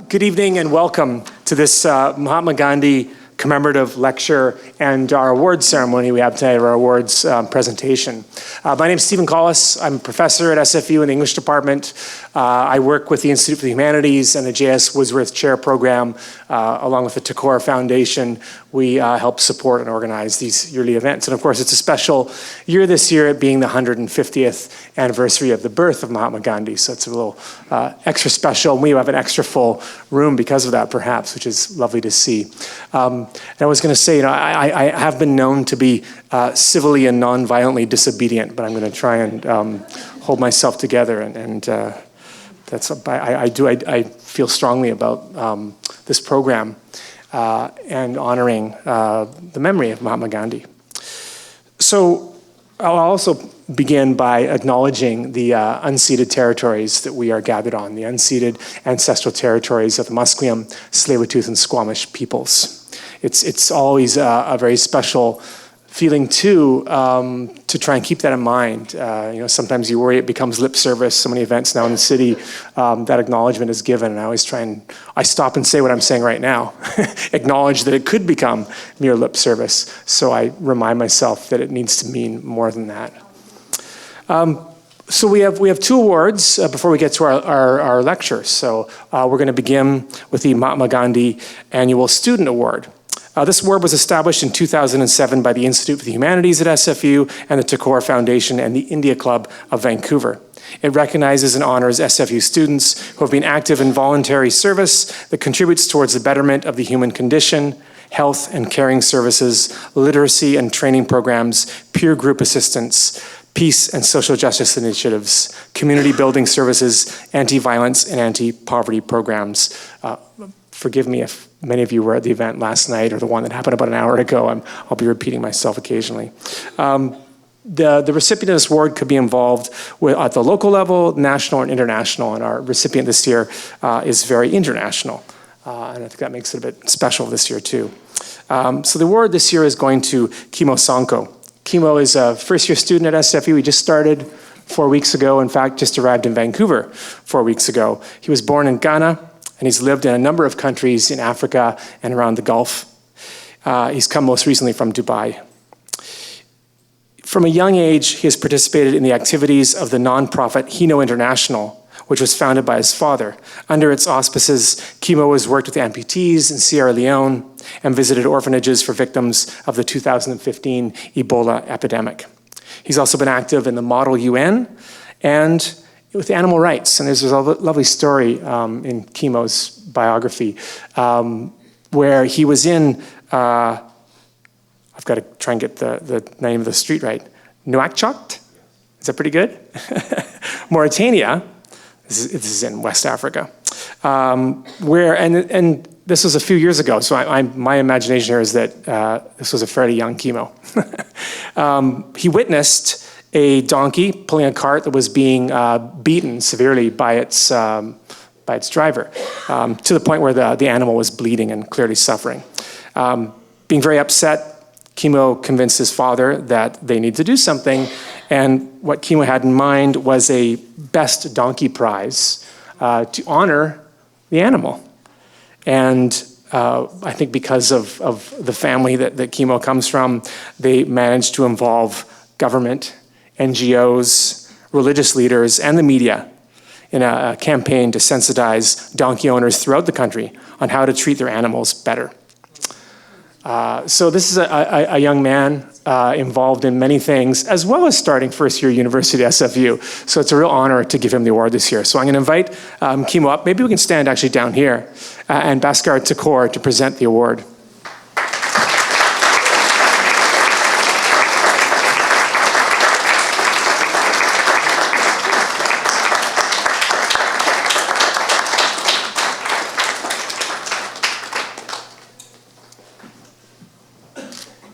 Good evening and welcome to this Mahatma Gandhi Commemorative Lecture and our awards ceremony we have today, our awards presentation. My name is Stephen Collis. I'm a professor at SFU in the English department. I work with the Institute for the Humanities and the J.S. Woodsworth Chair Program, along with the Takor Foundation. We help support and organize these yearly events. And of course, it's a special year this year, it being the 150th anniversary of the birth of Mahatma Gandhi. So it's a little extra special. We have an extra full room because of that, perhaps, which is lovely to see. And I was going to say, I have been known to be civilly and non-violently disobedient, but I'm going to try and hold myself together. I feel strongly about this program and honoring the memory of Mahatma Gandhi. So I'll also begin by acknowledging the unceded territories that we are gathered on, the unceded ancestral territories of the Musqueam, Tsleil-Waututh, and Squamish peoples. It's always a very special feeling too, to try and keep that in mind. Sometimes you worry it becomes lip service. So many events now in the city, that acknowledgement is given, and I stop and say what I'm saying right now, acknowledge that it could become mere lip service. So I remind myself that it needs to mean more than that. So we have two awards before we get to our lecture. So we're going to begin with the Mahatma Gandhi Annual Student Award. This award was established in 2007 by the Institute for the Humanities at SFU and the Takor Foundation and the India Club of Vancouver. It recognizes and honors SFU students who have been active in voluntary service that contributes towards the betterment of the human condition, health and caring services, literacy and training programs, peer group assistance, peace and social justice initiatives, community building services, anti-violence and anti-poverty programs. Forgive me if many of you were at the event last night or the one that happened about an hour ago. I'll be repeating myself occasionally. The recipient of this award could be involved at the local level, national, and international, and our recipient this year is very international. And I think that makes it a bit special this year too. So the award this year is going to Kimo Sanko. Kimo is a first-year student at SFU. He just started 4 weeks ago. In fact, just arrived in Vancouver 4 weeks ago. He was born in Ghana, and he's lived in a number of countries in Africa and around the Gulf. He's come most recently from Dubai. From a young age, he has participated in the activities of the nonprofit Hino International, which was founded by his father. Under its auspices, Kimo has worked with amputees in Sierra Leone and visited orphanages for victims of the 2015 Ebola epidemic. He's also been active in the Model UN and with animal rights. And there's a lovely story in Kimo's biography where he was in, I've got to try and get the name of the street right, Nouakchott? Is that pretty good? Mauritania. This is in West Africa, and this was a few years ago, so my imagination here is that this was a fairly young Kimo. He witnessed a donkey pulling a cart that was being beaten severely by its driver, to the point where the animal was bleeding and clearly suffering. Being very upset, Kimo convinced his father that they need to do something, and what Kimo had in mind was a best donkey prize to honor the animal. And I think because of the family that Kimo comes from, they managed to involve government, NGOs, religious leaders, and the media in a campaign to sensitize donkey owners throughout the country on how to treat their animals better. So this is a young man involved in many things, as well as starting first-year university at SFU. So it's a real honor to give him the award this year. So I'm going to invite Kimo up. Maybe we can stand actually down here, and Bhaskar Takor to present the award.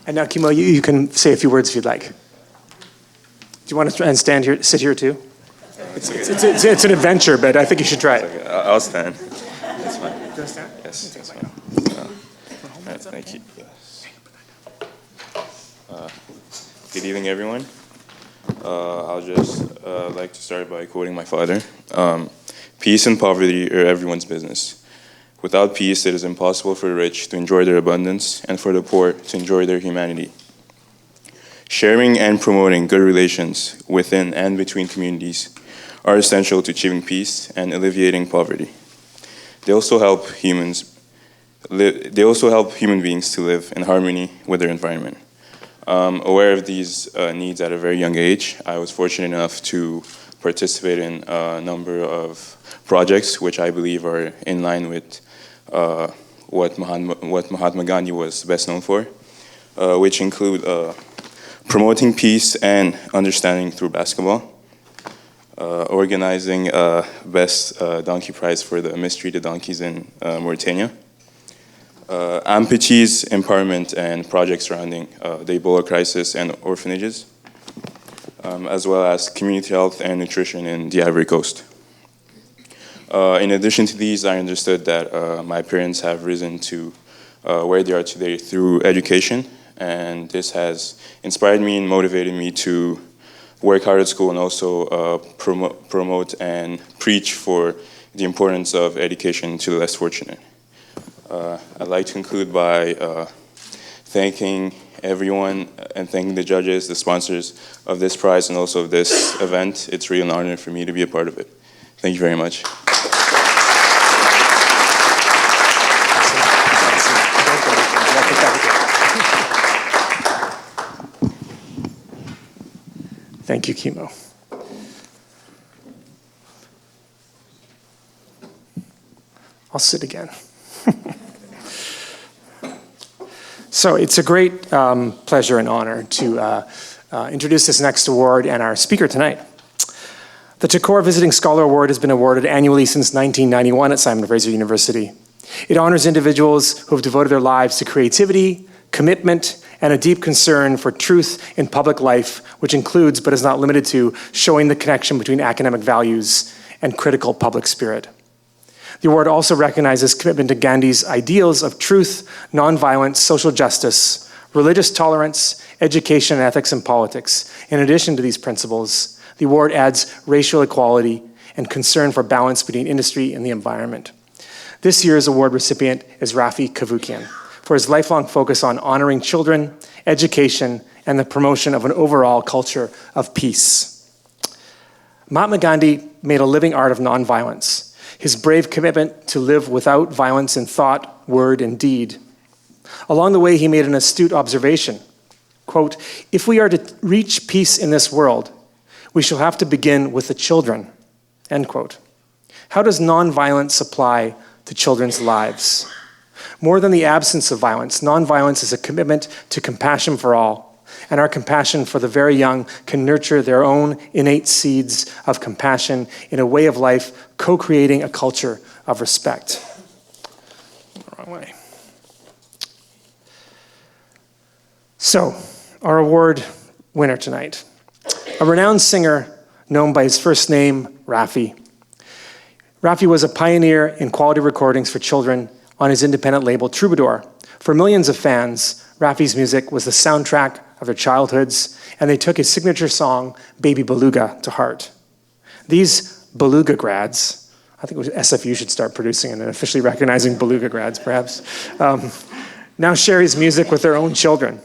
And now, Kimo, you can say a few words if you'd like. Do you want to try and sit here too? It's an adventure, but I think you should try it. Okay. I'll stand. That's fine. Do you stand? Yes, that's fine. All right, thank you. Good evening, everyone. I'll just like to start by quoting my father. Peace and poverty are everyone's business. Without peace, it is impossible for the rich to enjoy their abundance and for the poor to enjoy their humanity. Sharing and promoting good relations within and between communities are essential to achieving peace and alleviating poverty. They also help human beings to live in harmony with their environment. Aware of these needs at a very young age, I was fortunate enough to participate in a number of projects which I believe are in line with what Mahatma Gandhi was best known for, which include promoting peace and understanding through basketball, organizing best donkey prize for the mistreated donkeys in Mauritania, amputees empowerment and projects surrounding the Ebola crisis and orphanages, as well as community health and nutrition in the Ivory Coast. In addition to these, I understood that my parents have risen to where they are today through education, and this has inspired me and motivated me to work hard at school and also promote and preach for the importance of education to the less fortunate. I'd like to conclude by thanking everyone and thanking the judges, the sponsors of this prize and also of this event. It's really an honor for me to be a part of it. Thank you very much. Thank you, Kimo. I'll sit again. So it's a great pleasure and honor to introduce this next award and our speaker tonight. The Takor Visiting Scholar Award has been awarded annually since 1991 at Simon Fraser University. It honors individuals who have devoted their lives to creativity, commitment, and a deep concern for truth in public life, which includes, but is not limited to, showing the connection between academic values and critical public spirit. The award also recognizes commitment to Gandhi's ideals of truth, nonviolence, social justice, religious tolerance, education, ethics, and politics. In addition to these principles, the award adds racial equality and concern for balance between industry and the environment. This year's award recipient is Raffi Cavoukian for his lifelong focus on honoring children, education, and the promotion of an overall culture of peace. Mahatma Gandhi made a living art of nonviolence. His brave commitment to live without violence in thought, word, and deed. Along the way, he made an astute observation. Quote, "If we are to reach peace in this world, we shall have to begin with the children." End quote. How does nonviolence apply to children's lives? More than the absence of violence, nonviolence is a commitment to compassion for all, and our compassion for the very young can nurture their own innate seeds of compassion in a way of life, co-creating a culture of respect. Wrong way. So, our award winner tonight, a renowned singer known by his first name, Raffi. Raffi was a pioneer in quality recordings for children on his independent label Troubadour. For millions of fans, Raffi's music was the soundtrack of their childhoods, and they took his signature song, Baby Beluga, to heart. These Beluga grads, I think SFU should start producing and officially recognizing Beluga grads, perhaps, now share his music with their own children.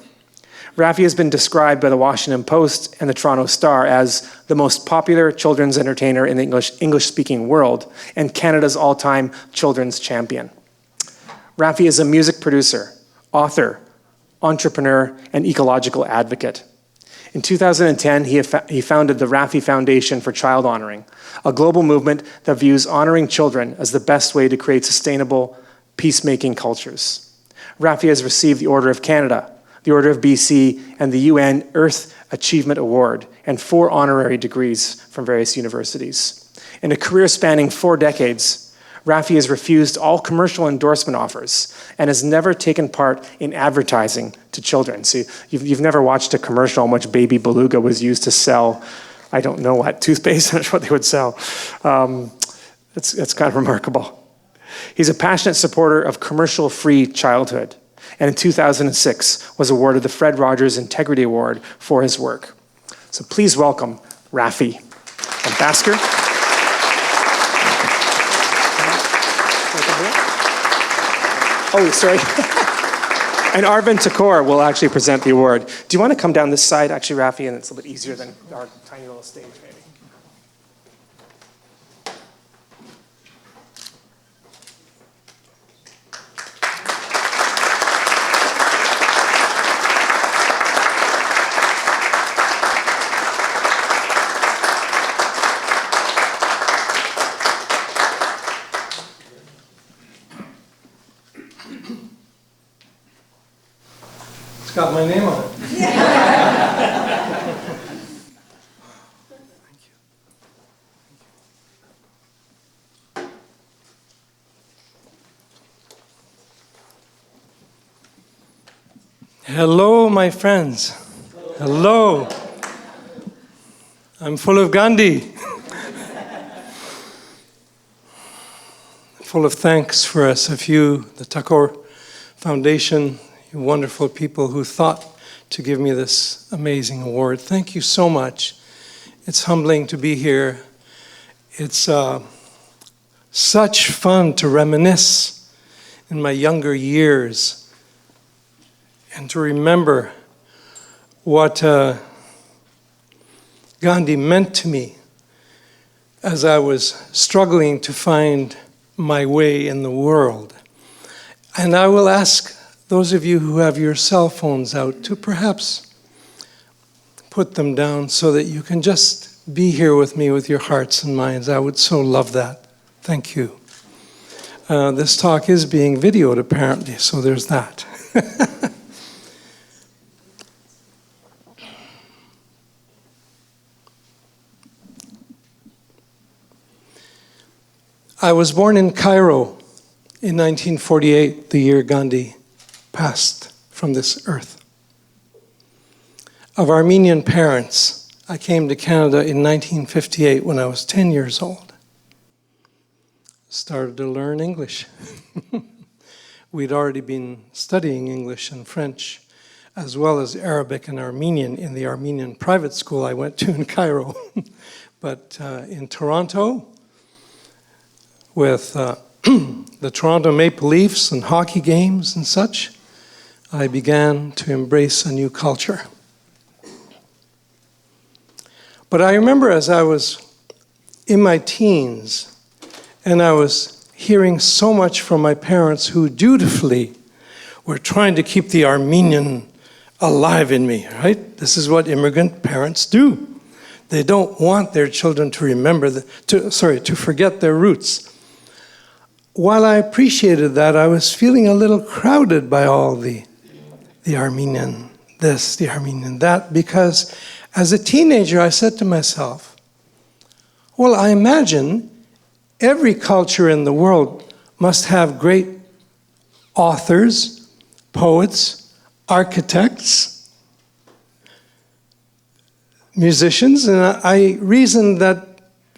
Raffi has been described by the Washington Post and the Toronto Star as the most popular children's entertainer in the English-speaking world and Canada's all-time children's champion. Raffi is a music producer, author, entrepreneur, and ecological advocate. In 2010, he founded the Raffi Foundation for ChildHonouring, a global movement that views honoring children as the best way to create sustainable, peacemaking cultures. Raffi has received the Order of Canada, the Order of BC, and the UN Earth Achievement Award, and 4 honorary degrees from various universities. In a career spanning 4 decades, Raffi has refused all commercial endorsement offers and has never taken part in advertising to children. See, you've never watched a commercial in which Baby Beluga was used to sell, I don't know what, toothpaste? That's what they would sell. It's kind of remarkable. He's a passionate supporter of commercial-free childhood, and in 2006 was awarded the Fred Rogers Integrity Award for his work. So please welcome Raffi. And Basker. Oh, sorry. And Arvind Thakur will actually present the award. Do you want to come down this side, actually, Raffi? And it's a little bit easier than our tiny little stage, maybe. It's got my name on it. Hello, my friends. Hello. I'm full of Gandhi. Full of thanks for us, of you, the Thakur Foundation, you wonderful people who thought to give me this amazing award. Thank you so much. It's humbling to be here. It's such fun to reminisce in my younger years and to remember what Gandhi meant to me as I was struggling to find my way in the world. And I will ask those of you who have your cell phones out to perhaps put them down so that you can just be here with me with your hearts and minds. I would so love that. Thank you. This talk is being videoed apparently, so there's that. I was born in Cairo in 1948, the year Gandhi passed from this earth. Of Armenian parents, I came to Canada in 1958 when I was 10 years old. Started to learn English. We'd already been studying English and French, as well as Arabic and Armenian in the Armenian private school I went to in Cairo. But in Toronto, with the Toronto Maple Leafs and hockey games and such, I began to embrace a new culture. But I remember as I was in my teens, and I was hearing so much from my parents who dutifully were trying to keep the Armenian alive in me, right? This is what immigrant parents do. They don't want their children to remember, to forget their roots. While I appreciated that, I was feeling a little crowded by all the Armenian this, the Armenian that, because as a teenager I said to myself, well, I imagine every culture in the world must have great authors, poets, architects, musicians, and I reasoned that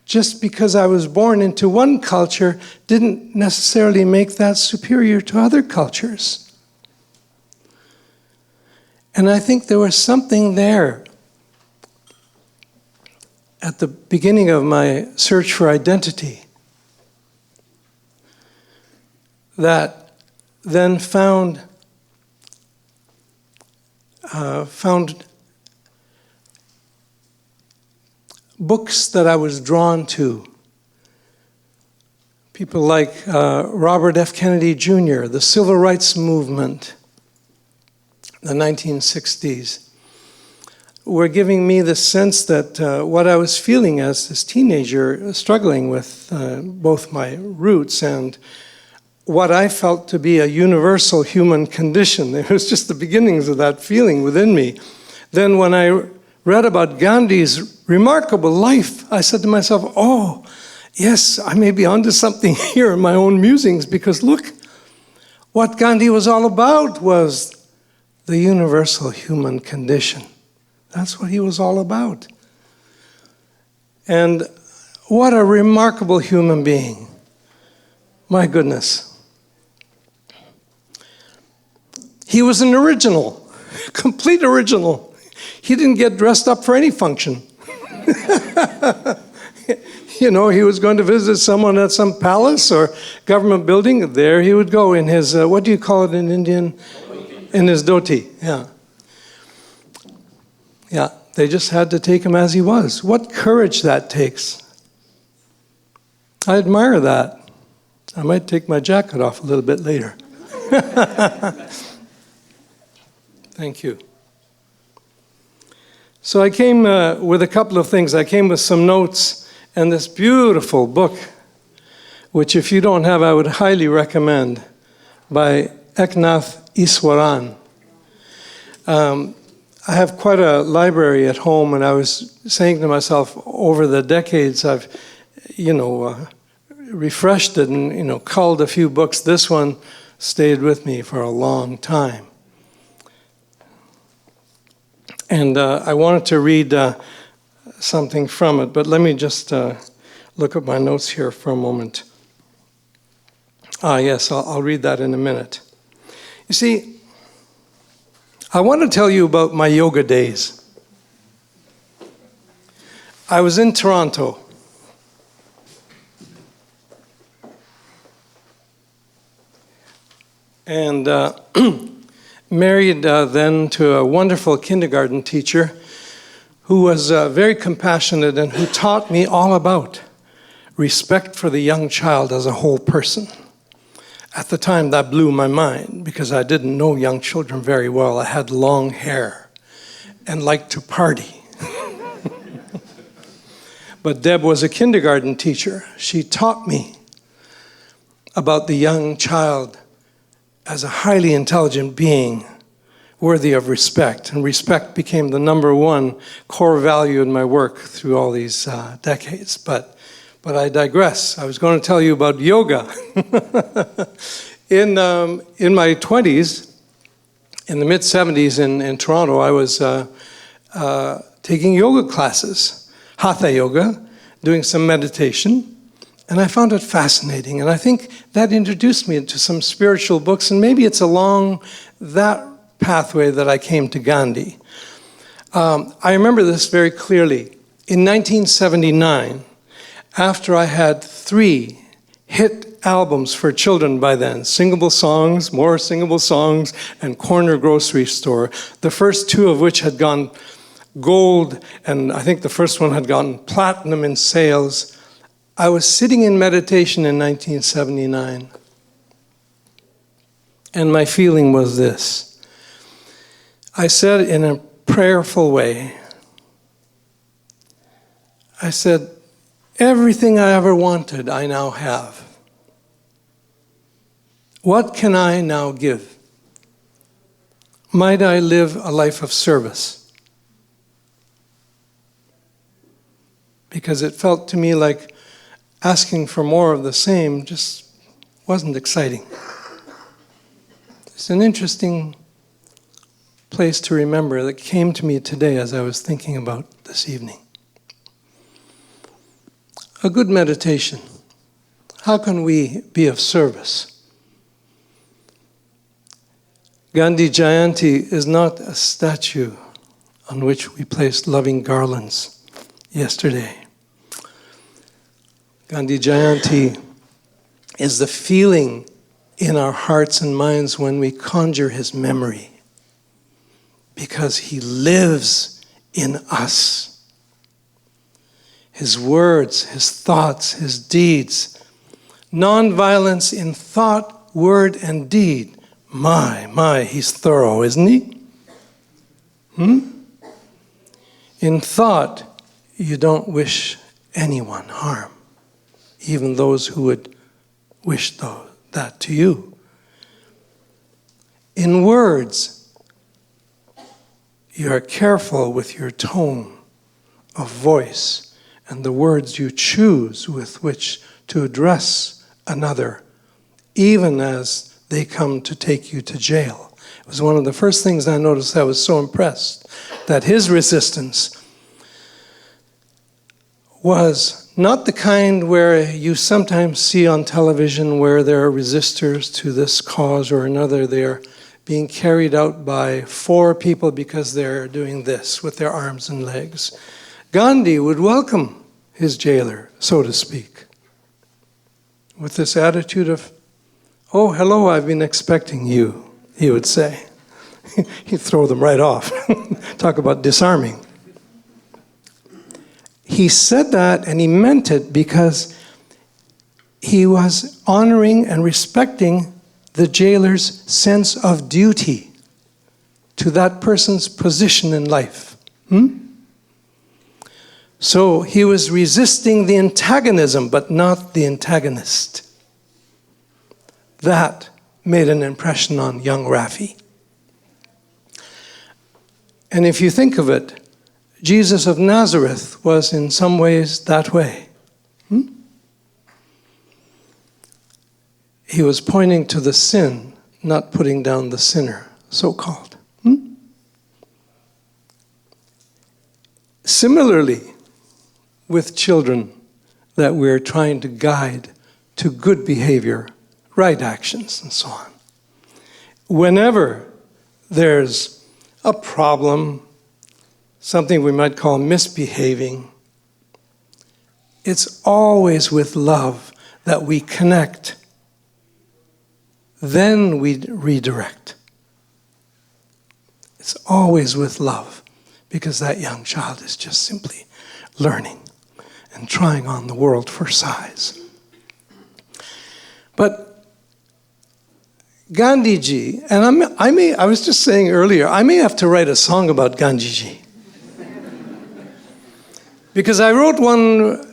just because I was born into one culture didn't necessarily make that superior to other cultures. And I think there was something there at the beginning of my search for identity that then found books that I was drawn to. People like Robert F. Kennedy Jr., the Civil Rights Movement, the 1960s, were giving me the sense that what I was feeling as this teenager, struggling with both my roots and what I felt to be a universal human condition. It was just the beginnings of that feeling within me. Then when I read about Gandhi's remarkable life, I said to myself, oh, yes, I may be onto something here in my own musings, because look, what Gandhi was all about was the universal human condition. That's what he was all about. And what a remarkable human being. My goodness. He was an original, complete original. He didn't get dressed up for any function. You know, he was going to visit someone at some palace or government building. There he would go in his, what do you call it in Indian? In his dhoti, yeah. Yeah, they just had to take him as he was. What courage that takes. I admire that. I might take my jacket off a little bit later. Thank you. So I came with a couple of things. I came with some notes and this beautiful book, which if you don't have, I would highly recommend, by Eknath Easwaran. I have quite a library at home, and I was saying to myself, over the decades, I've, refreshed it and, culled a few books. This one stayed with me for a long time. And I wanted to read something from it, but let me just look at my notes here for a moment. Yes, I'll read that in a minute. You see, I want to tell you about my yoga days. I was in Toronto. And married then to a wonderful kindergarten teacher who was very compassionate and who taught me all about respect for the young child as a whole person. At the time, that blew my mind because I didn't know young children very well. I had long hair and liked to party. But Deb was a kindergarten teacher. She taught me about the young child as a highly intelligent being worthy of respect. And respect became the number one core value in my work through all these decades. But I digress. I was going to tell you about yoga. In my 20s, in the mid-70s in Toronto, I was taking yoga classes, hatha yoga, doing some meditation, and I found it fascinating. And I think that introduced me to some spiritual books, and maybe it's along that pathway that I came to Gandhi. I remember this very clearly. In 1979, after I had 3 hit albums for children by then, Singable Songs, More Singable Songs, and Corner Grocery Store, the first 2 of which had gone gold, and I think the first one had gone platinum in sales. I was sitting in meditation in 1979, and my feeling was this. I said in a prayerful way, I said, everything I ever wanted, I now have. What can I now give? Might I live a life of service? Because it felt to me like asking for more of the same just wasn't exciting. It's an interesting place to remember that came to me today as I was thinking about this evening. A good meditation. How can we be of service? Gandhi Jayanti is not a statue on which we placed loving garlands yesterday. Gandhi Jayanti is the feeling in our hearts and minds when we conjure his memory, because he lives in us. His words, his thoughts, his deeds. Nonviolence in thought, word, and deed. My, he's thorough, isn't he? In thought, you don't wish anyone harm, even those who would wish that to you. In words, you are careful with your tone of voice and the words you choose with which to address another, even as they come to take you to jail. It was one of the first things I noticed. I was so impressed that his resistance was not the kind where you sometimes see on television where there are resistors to this cause or another. They're being carried out by 4 people because they're doing this with their arms and legs. Gandhi would welcome his jailer, so to speak, with this attitude of, "Oh, hello, I've been expecting you," he would say. He'd throw them right off. Talk about disarming. He said that and he meant it because he was honoring and respecting the jailer's sense of duty to that person's position in life. So he was resisting the antagonism, but not the antagonist. That made an impression on young Raffi. And if you think of it, Jesus of Nazareth was in some ways that way. He was pointing to the sin, not putting down the sinner, so-called. Similarly, with children that we're trying to guide to good behavior, right actions, and so on. Whenever there's a problem, something we might call misbehaving, it's always with love that we connect. Then we redirect. It's always with love, because that young child is just simply learning and trying on the world for size. But Gandhiji, and I was just saying earlier, I may have to write a song about Gandhiji. Because I wrote one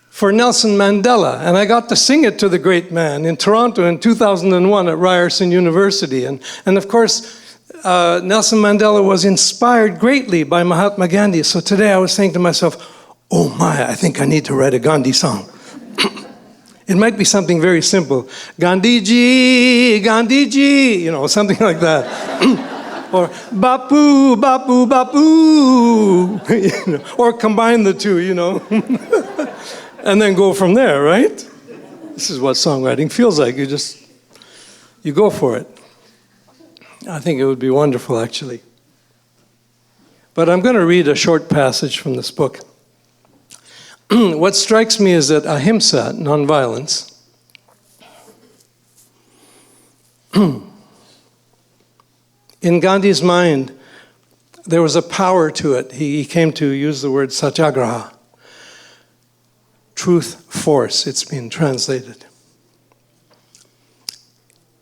for Nelson Mandela, and I got to sing it to the great man in Toronto in 2001 at Ryerson University. And of course, Nelson Mandela was inspired greatly by Mahatma Gandhi. So today I was saying to myself, oh my, I think I need to write a Gandhi song. It might be something very simple. Gandhiji, Gandhiji, you know, something like that. Or Bapu, Bapu, Bapu. You know, or combine the two, you know. And then go from there, right? This is what songwriting feels like. You go for it. I think it would be wonderful, actually. But I'm going to read a short passage from this book. What strikes me is that Ahimsa Nonviolence in Gandhi's mind, there was a power to it. He came to use the word satyagraha. Truth, force, it's been translated.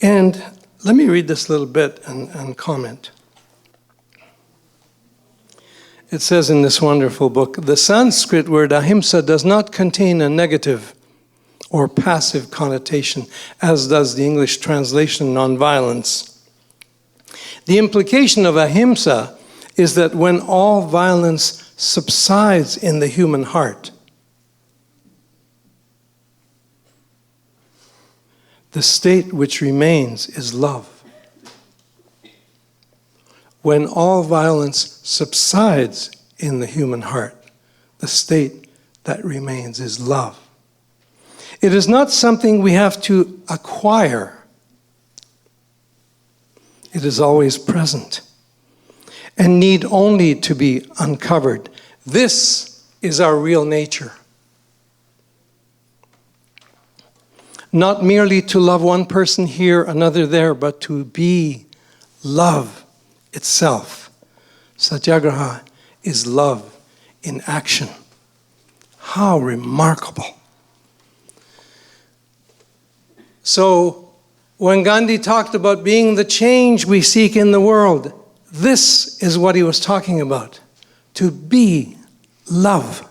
And let me read this little bit and comment. It says in this wonderful book, the Sanskrit word ahimsa does not contain a negative or passive connotation, as does the English translation nonviolence. The implication of ahimsa is that when all violence subsides in the human heart, the state which remains is love. When all violence subsides in the human heart, the state that remains is love. It is not something we have to acquire. It is always present and need only to be uncovered. This is our real nature. Not merely to love one person here, another there, but to be love itself. Satyagraha is love in action. How remarkable. So, when Gandhi talked about being the change we seek in the world, this is what he was talking about. To be love.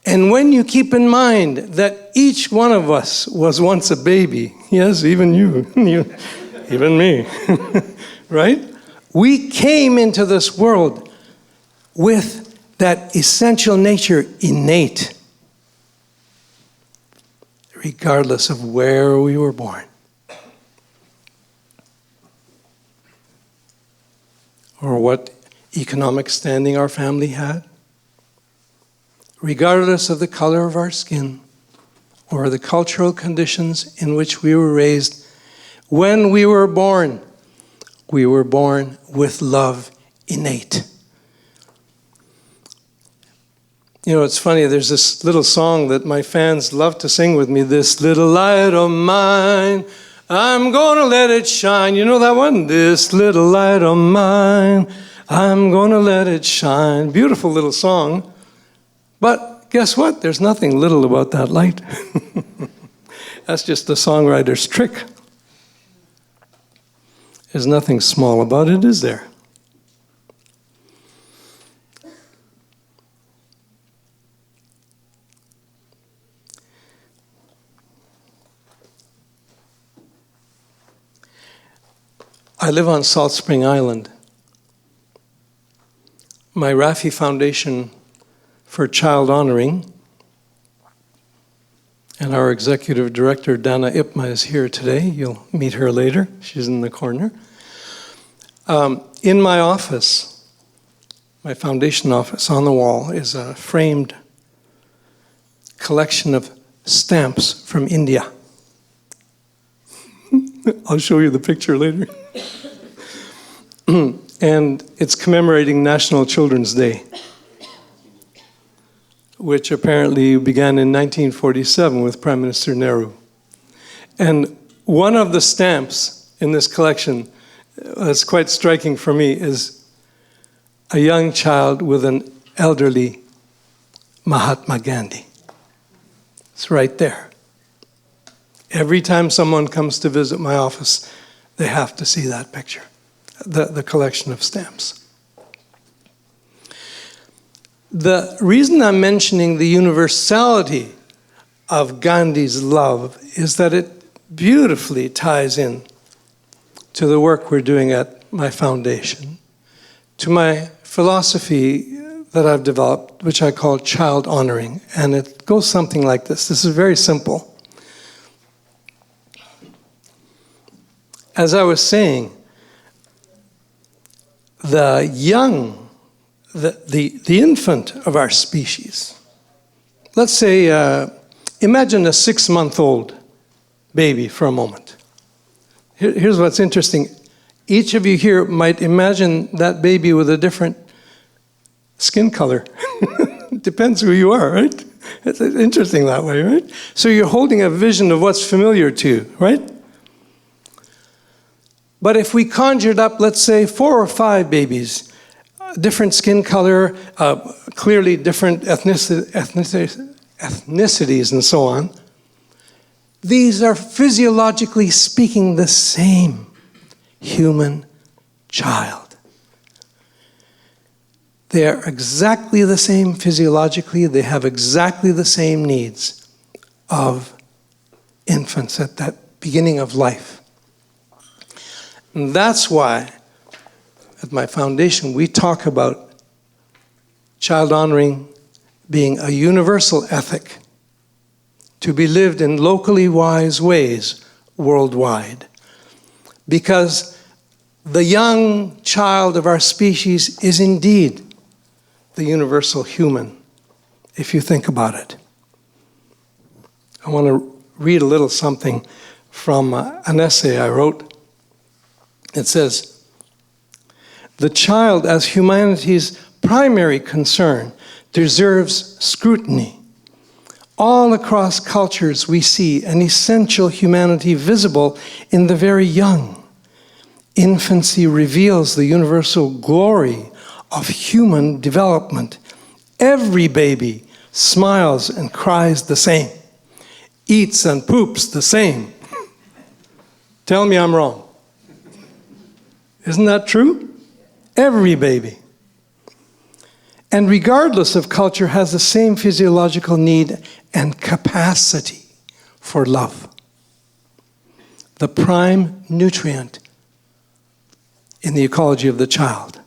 And when you keep in mind that each one of us was once a baby, yes, even you, even me, right? We came into this world with that essential nature innate, regardless of where we were born. Or what economic standing our family had. Regardless of the color of our skin or the cultural conditions in which we were raised, when we were born with love innate. You know, it's funny, there's this little song that my fans love to sing with me, "This little light of mine, I'm gonna let it shine." You know that one? "This little light of mine, I'm gonna let it shine." Beautiful little song. But guess what? There's nothing little about that light. That's just the songwriter's trick. There's nothing small about it, is there? I live on Salt Spring Island. My Raffi Foundation for ChildHonouring, and our executive director, Dana Ipma, is here today. You'll meet her later. She's in the corner. In my office, my foundation office, on the wall is a framed collection of stamps from India. I'll show you the picture later. And it's commemorating National Children's Day, which apparently began in 1947 with Prime Minister Nehru. And one of the stamps in this collection that's quite striking for me is a young child with an elderly Mahatma Gandhi. It's right there. Every time someone comes to visit my office, they have to see that picture, the collection of stamps. The reason I'm mentioning the universality of Gandhi's love is that it beautifully ties in to the work we're doing at my foundation, to my philosophy that I've developed, which I call ChildHonouring. And it goes something like this. This is very simple. As I was saying, the young, the infant of our species, let's say, imagine a 6-month-old baby for a moment. Here's what's interesting. Each of you here might imagine that baby with a different skin color. Depends who you are, right? It's interesting that way, right? So you're holding a vision of what's familiar to you, right? But if we conjured up, let's say, 4 or 5 babies, different skin color, clearly different ethnicities and so on, these are physiologically speaking the same human child. They are exactly the same physiologically. They have exactly the same needs of infants at that beginning of life. And that's why at my foundation we talk about ChildHonouring being a universal ethic to be lived in locally wise ways worldwide. Because the young child of our species is indeed the universal human, if you think about it. I want to read a little something from an essay I wrote. It says, "The child as humanity's primary concern deserves scrutiny. All across cultures we see an essential humanity visible in the very young. Infancy reveals the universal glory of human development. Every baby smiles and cries the same, eats and poops the same." Tell me I'm wrong. Isn't that true? Every baby. And regardless of culture, has the same physiological need and capacity for love. The prime nutrient in the ecology of the child.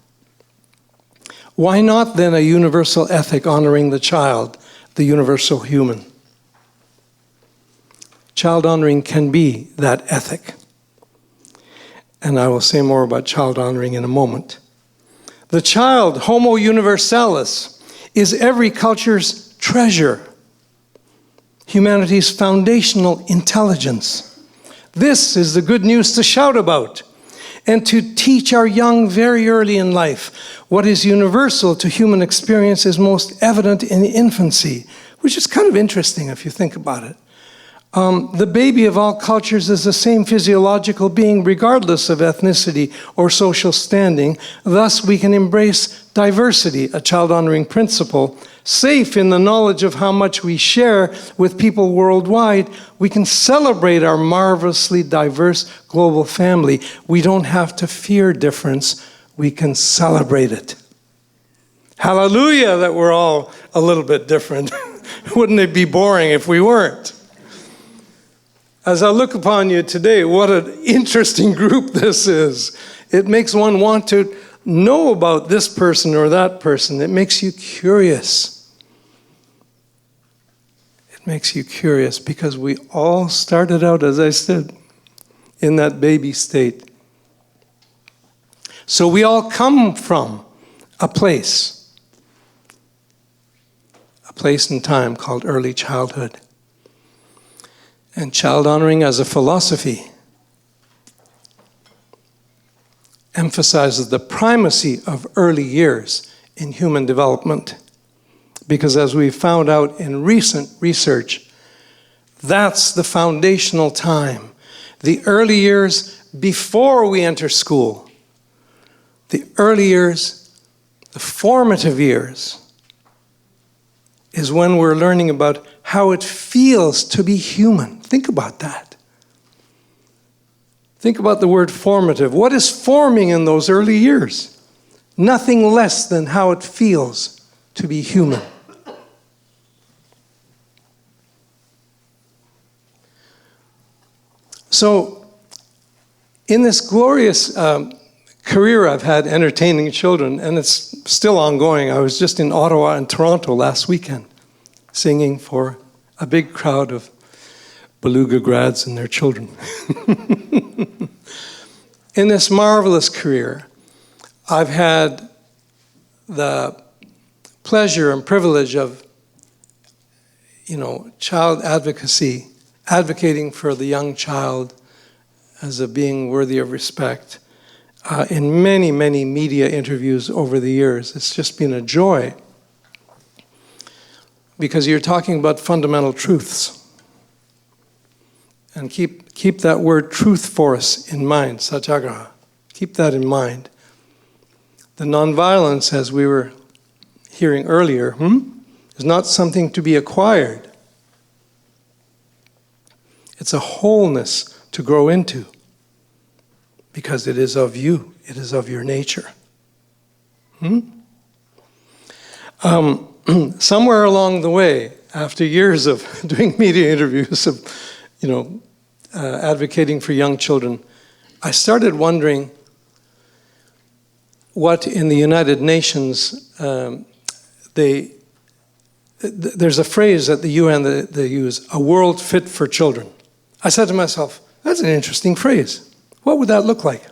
Why not then a universal ethic honoring the child, the universal human? ChildHonouring can be that ethic. And I will say more about ChildHonouring in a moment. The child, Homo universalis, is every culture's treasure, humanity's foundational intelligence. This is the good news to shout about. and to teach our young very early in life. What is universal to human experience is most evident in infancy, which is kind of interesting if you think about it. The baby of all cultures is the same physiological being regardless of ethnicity or social standing. Thus, we can embrace diversity, a child-honoring principle. Safe in the knowledge of how much we share with people worldwide, we can celebrate our marvelously diverse global family. We don't have to fear difference. We can celebrate it. Hallelujah that we're all a little bit different. Wouldn't it be boring if we weren't? As I look upon you today, what an interesting group this is. It makes one want to know about this person or that person. It makes you curious. It makes you curious because we all started out, as I said, in that baby state. So we all come from a place and time called early childhood. And child honoring as a philosophy emphasizes the primacy of early years in human development. Because as we found out in recent research, that's the foundational time. The early years before we enter school. The early years, the formative years, is when we're learning about how it feels to be human. Think about that. Think about the word formative. What is forming in those early years? Nothing less than how it feels to be human. So, in this glorious career I've had entertaining children, and it's still ongoing. I was just in Ottawa and Toronto last weekend, singing for a big crowd of Beluga grads and their children. In this marvelous career, I've had the pleasure and privilege of, child advocacy, advocating for the young child as a being worthy of respect. In many, many media interviews over the years. It's just been a joy because you're talking about fundamental truths. And keep that word truth for us in mind, satyagraha. Keep that in mind. The nonviolence, as we were hearing earlier, is not something to be acquired. It's a wholeness to grow into. Because it is of you. It is of your nature. Somewhere along the way, after years of doing media interviews, of advocating for young children, I started wondering what in the United Nations there's a phrase at the UN that they use, a world fit for children. I said to myself, that's an interesting phrase. What would that look like?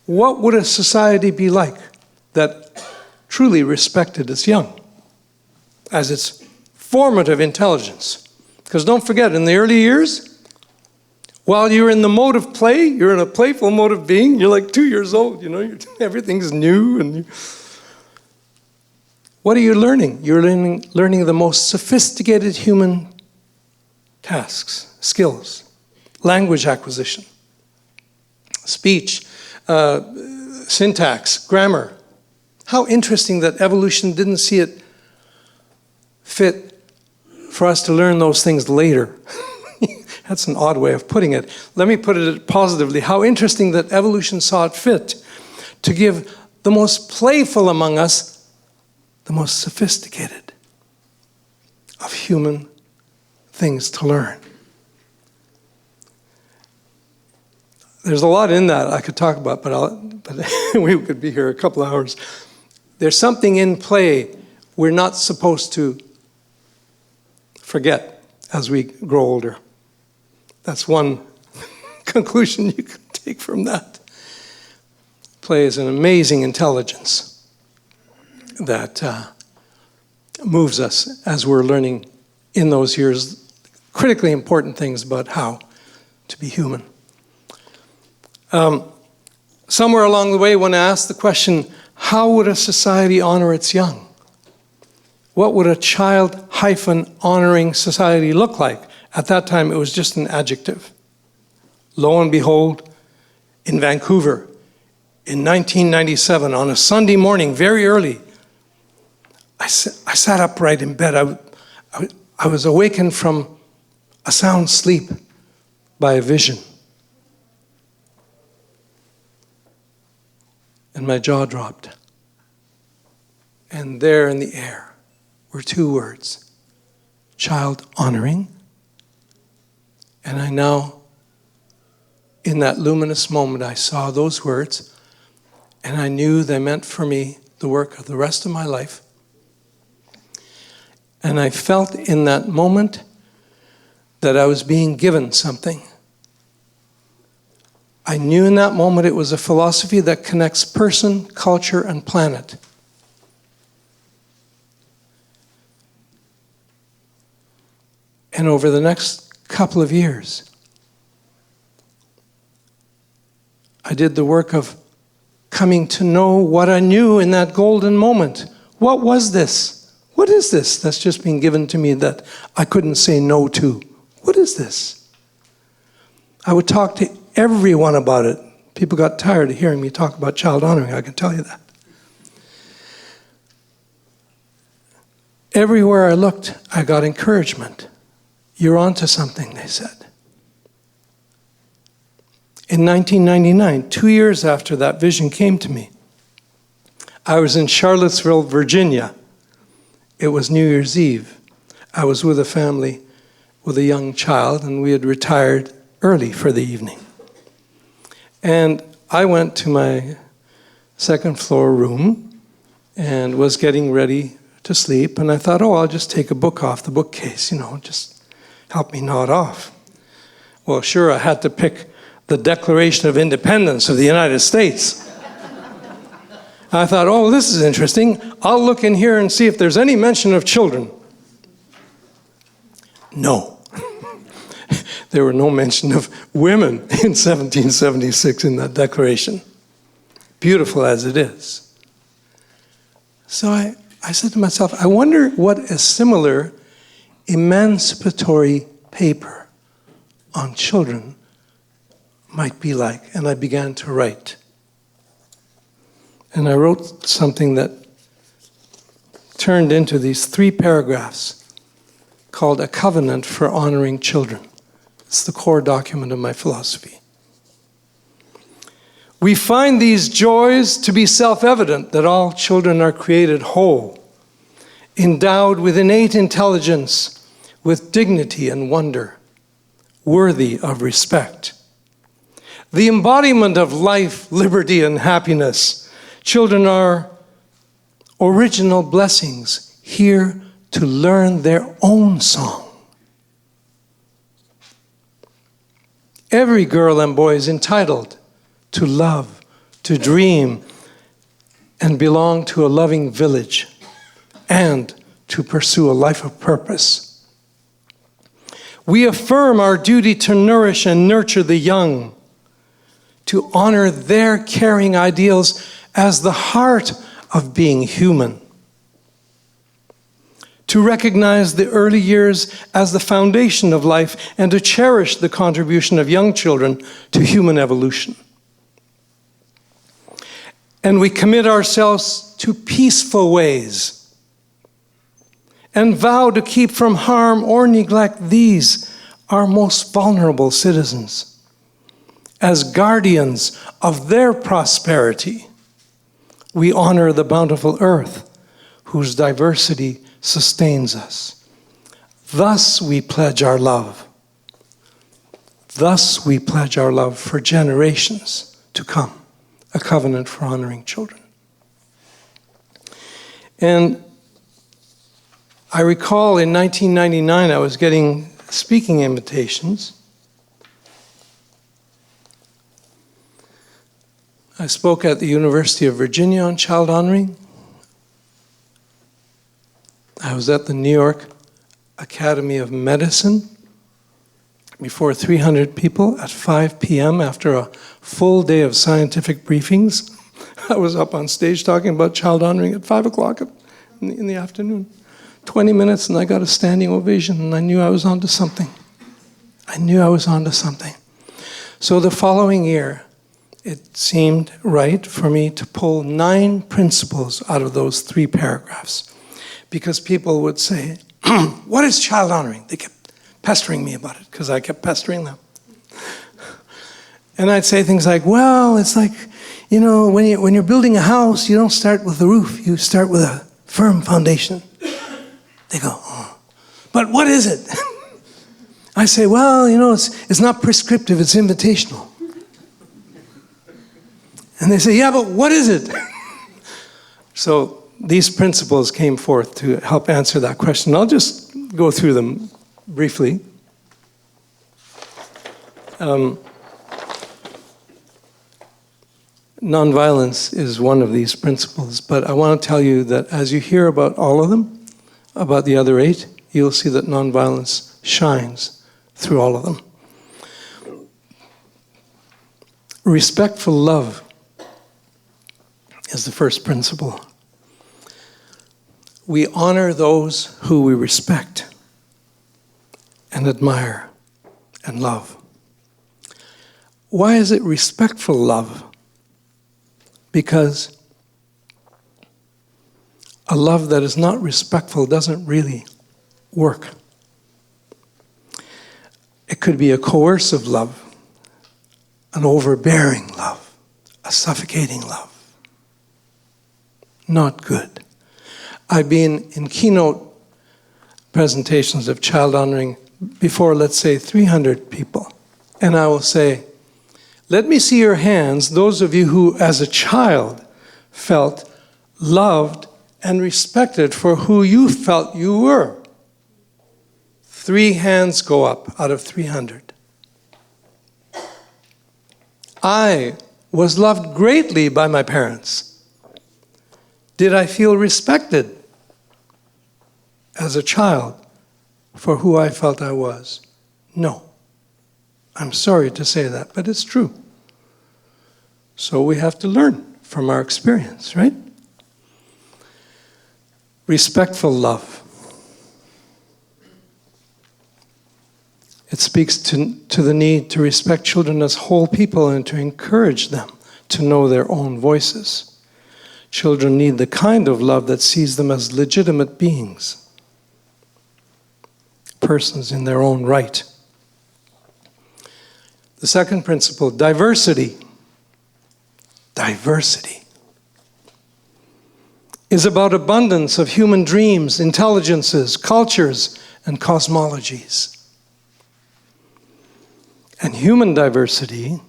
What would a society be like that truly respected its young as its formative intelligence? Because don't forget, in the early years, while you're in the mode of play, you're in a playful mode of being, you're like 2 years old, everything's new. And what are you learning? You're learning the most sophisticated human tasks, skills. Language acquisition, speech, syntax, grammar. How interesting that evolution didn't see it fit for us to learn those things later. That's an odd way of putting it. Let me put it positively. How interesting that evolution saw it fit to give the most playful among us the most sophisticated of human things to learn. There's a lot in that I could talk about, but we could be here a couple of hours. There's something in play we're not supposed to forget as we grow older. That's one conclusion you can take from that. Play is an amazing intelligence that moves us as we're learning in those years critically important things about how to be human. Somewhere along the way, when I asked the question, how would a society honor its young? What would a child-honoring society look like? At that time, it was just an adjective. Lo and behold, in Vancouver, in 1997, on a Sunday morning, very early, I sat upright in bed. I was awakened from a sound sleep by a vision. And my jaw dropped. And there in the air were two words, child honoring. And I now, in that luminous moment, I saw those words, and I knew they meant for me the work of the rest of my life. And I felt in that moment that I was being given something. I knew in that moment it was a philosophy that connects person, culture, and planet. And over the next couple of years, I did the work of coming to know what I knew in that golden moment. What was this? What is this that's just been given to me that I couldn't say no to? What is this? I would talk to everyone about it. People got tired of hearing me talk about child honoring, I can tell you that. Everywhere I looked, I got encouragement. You're onto something, they said. In 1999, 2 years after that vision came to me, I was in Charlottesville, Virginia. It was New Year's Eve. I was with a family with a young child, and we had retired early for the evening. And I went to my second floor room and was getting ready to sleep, and I thought, oh, I'll just take a book off the bookcase, just help me nod off. Well, sure, I had to pick the Declaration of Independence of the United States. I thought, oh, this is interesting. I'll look in here and see if there's any mention of children. No. There were no mention of women in 1776 in that declaration, beautiful as it is. So I said to myself, I wonder what a similar emancipatory paper on children might be like. And I began to write. And I wrote something that turned into these 3 paragraphs called A Covenant for Honoring Children. It's the core document of my philosophy. We find these joys to be self-evident, that all children are created whole, endowed with innate intelligence, with dignity and wonder, worthy of respect. The embodiment of life, liberty, and happiness. Children are original blessings, here to learn their own song. Every girl and boy is entitled to love, to dream, and belong to a loving village, and to pursue a life of purpose. We affirm our duty to nourish and nurture the young, to honor their caring ideals as the heart of being human, to recognize the early years as the foundation of life, and to cherish the contribution of young children to human evolution. And we commit ourselves to peaceful ways and vow to keep from harm or neglect these, our most vulnerable citizens, as guardians of their prosperity. We honor the bountiful earth, whose diversity sustains us. Thus we pledge our love. Thus we pledge our love for generations to come, a covenant for honoring children. And I recall in 1999, I was getting speaking invitations. I spoke at the University of Virginia on child honoring. I was at the New York Academy of Medicine before 300 people at 5 p.m. after a full day of scientific briefings. I was up on stage talking about child honoring at 5 o'clock in the afternoon. 20 minutes and I got a standing ovation, and I knew I was onto something. I knew I was onto something. So the following year, it seemed right for me to pull 9 principles out of those 3 paragraphs. Because people would say, what is child honoring? They kept pestering me about it, because I kept pestering them. And I'd say things like, well, it's like, you know, when you're building a house, you don't start with the roof, you start with a firm foundation. They go, oh, but what is it? I say, well, you know, it's not prescriptive, it's invitational. And they say, yeah, but what is it? So these principles came forth to help answer that question. I'll just go through them briefly. Nonviolence is one of these principles, but I want to tell you that as you hear about all of them, about the other 8, you'll see that nonviolence shines through all of them. Respectful love is the first principle. We honor those who we respect and admire and love. Why is it respectful love? Because a love that is not respectful doesn't really work. It could be a coercive love, an overbearing love, a suffocating love. Not good. I've been in keynote presentations of child honoring before, let's say, 300 people. And I will say, let me see your hands, those of you who, as a child, felt loved and respected for who you felt you were. 3 hands go up out of 300. I was loved greatly by my parents. Did I feel respected as a child for who I felt I was? No. I'm sorry to say that, but it's true. So we have to learn from our experience, right? Respectful love. It speaks to the need to respect children as whole people and to encourage them to know their own voices. Children need the kind of love that sees them as legitimate beings, persons in their own right. The second principle, diversity. Diversity is about abundance of human dreams, intelligences, cultures, and cosmologies. And human diversity,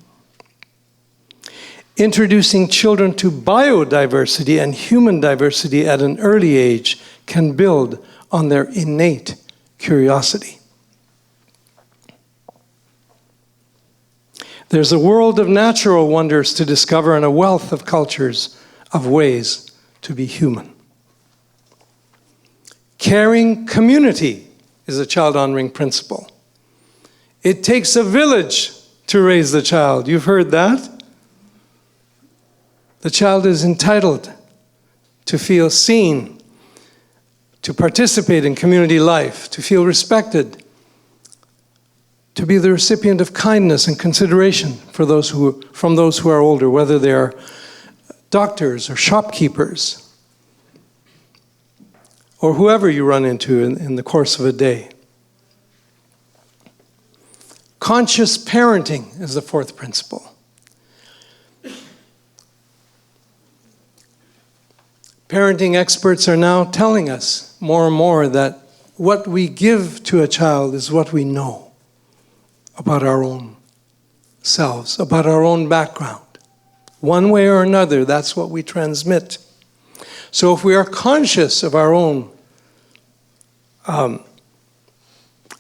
introducing children to biodiversity and human diversity at an early age, can build on their innate curiosity. There's a world of natural wonders to discover and a wealth of cultures, of ways to be human. Caring community is a child honoring principle. It takes a village to raise the child. You've heard that? The child is entitled to feel seen, to participate in community life, to feel respected, to be the recipient of kindness and consideration from those who are older, whether they are doctors or shopkeepers or whoever you run into in the course of a day. Conscious parenting is the fourth principle. Parenting experts are now telling us more and more that what we give to a child is what we know about our own selves, about our own background. One way or another, that's what we transmit. So if we are conscious of our own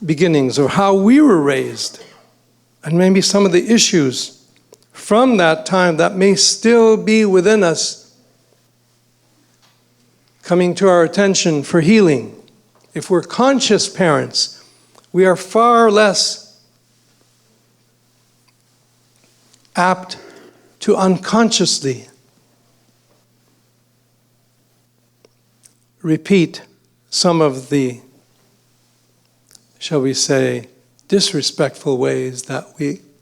beginnings, or how we were raised, and maybe some of the issues from that time that may still be within us, coming to our attention for healing. If we're conscious parents, we are far less apt to unconsciously repeat some of the, shall we say, disrespectful ways that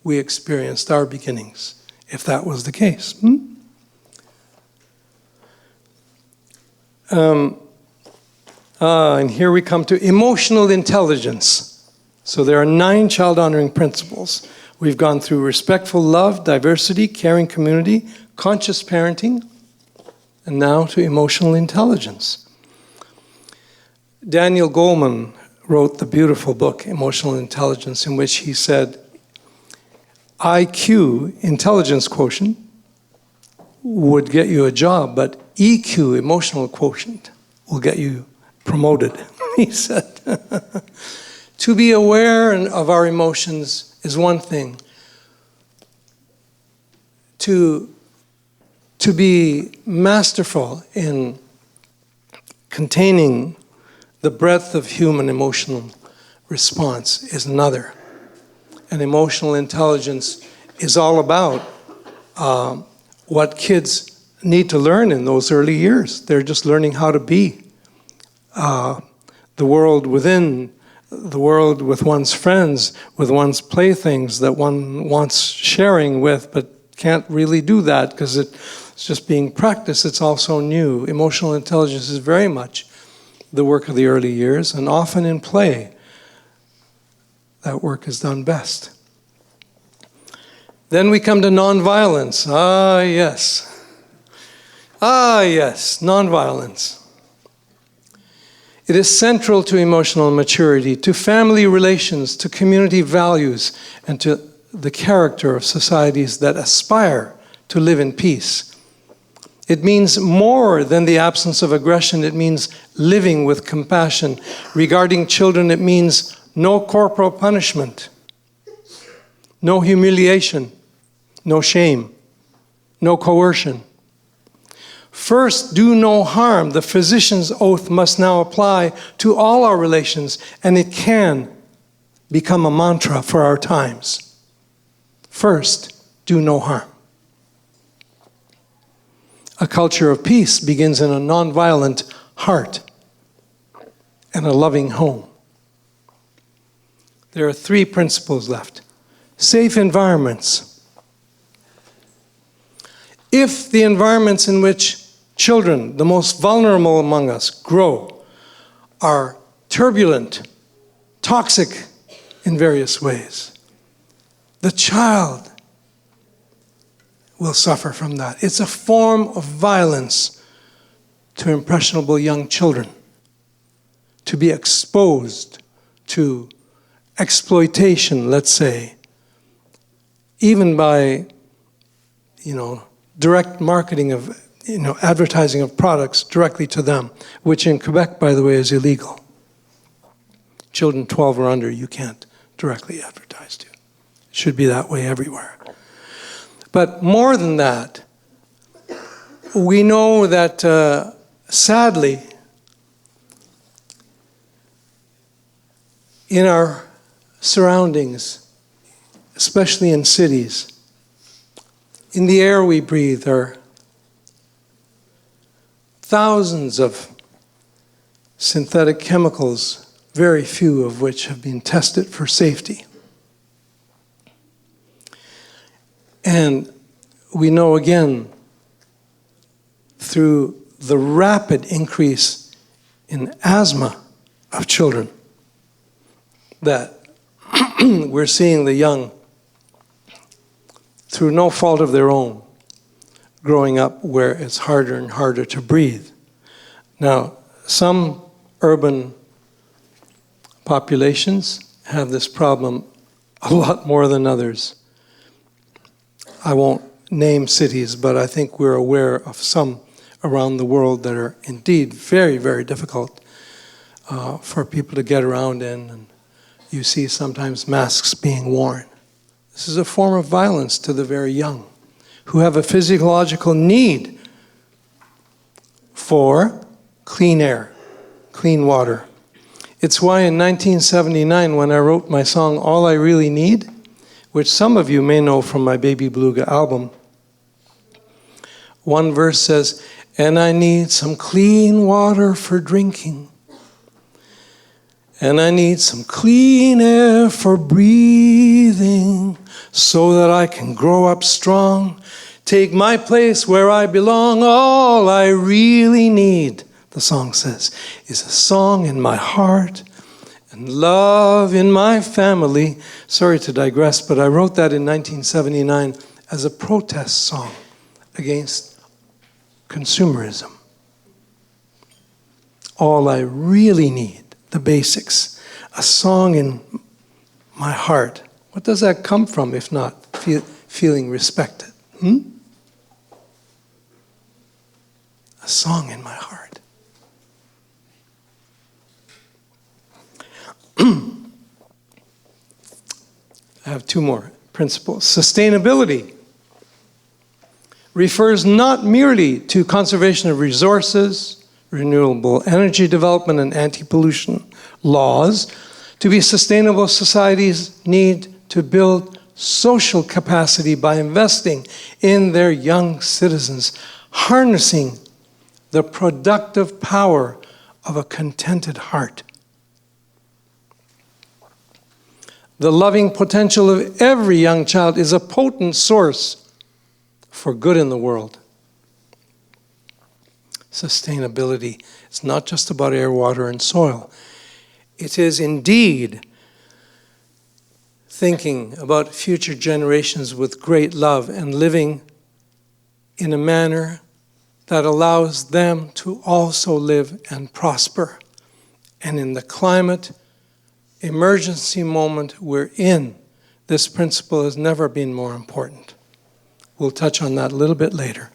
we experienced our beginnings, if that was the case. And here we come to emotional intelligence. So there are 9 child-honoring principles. We've gone through respectful love, diversity, caring community, conscious parenting, and now to emotional intelligence. Daniel Goleman wrote the beautiful book, Emotional Intelligence, in which he said, IQ, intelligence quotient, would get you a job, but EQ, emotional quotient, will get you promoted, he said. To be aware of our emotions is one thing. To be masterful in containing the breadth of human emotional response is another. And emotional intelligence is all about what kids need to learn in those early years. They're just learning how to be. The world within, the world with one's friends, with one's playthings that one wants sharing with, but can't really do that because it's just being practiced. It's also new. Emotional intelligence is very much the work of the early years, and often in play, that work is done best. Then we come to nonviolence. Ah, yes. Ah, yes, nonviolence. It is central to emotional maturity, to family relations, to community values, and to the character of societies that aspire to live in peace. It means more than the absence of aggression. It means living with compassion. Regarding children, it means no corporal punishment, no humiliation, no shame, no coercion. First, do no harm. The physician's oath must now apply to all our relations, and it can become a mantra for our times. First, do no harm. A culture of peace begins in a nonviolent heart and a loving home. There are 3 principles left. Safe environments. If the environments in which children, the most vulnerable among us, grow are turbulent, toxic in various ways, the child will suffer from that. It's a form of violence to impressionable young children to be exposed to exploitation, let's say, even by, direct marketing of, advertising of products directly to them, which in Quebec, by the way, is illegal. Children 12 or under, you can't directly advertise to. It should be that way everywhere. But more than that, we know that, sadly, in our surroundings, especially in cities, in the air we breathe are thousands of synthetic chemicals, very few of which have been tested for safety. And we know again, through the rapid increase in asthma of children, that we're seeing the young, through no fault of their own, growing up where it's harder and harder to breathe. Now, some urban populations have this problem a lot more than others. I won't name cities, but I think we're aware of some around the world that are indeed very, very difficult for people to get around in. And you see sometimes masks being worn. This is a form of violence to the very young, who have a physiological need for clean air, clean water. It's why in 1979, when I wrote my song, All I Really Need, which some of you may know from my Baby Beluga album. One verse says, "And I need some clean water for drinking. And I need some clean air for breathing so that I can grow up strong. Take my place where I belong. All I really need," the song says, "is a song in my heart and love in my family." Sorry to digress, but I wrote that in 1979 as a protest song against consumerism. All I really need, the basics, a song in my heart. What does that come from if not feeling respected? A song in my heart. I have two more principles. Sustainability refers not merely to conservation of resources, renewable energy development, and anti-pollution laws. To be sustainable, societies need to build social capacity by investing in their young citizens, harnessing the productive power of a contented heart. The loving potential of every young child is a potent source for good in the world. Sustainability is not just about air, water, and soil. It is indeed thinking about future generations with great love and living in a manner that allows them to also live and prosper. And in the climate emergency moment we're in, this principle has never been more important. We'll touch on that a little bit later.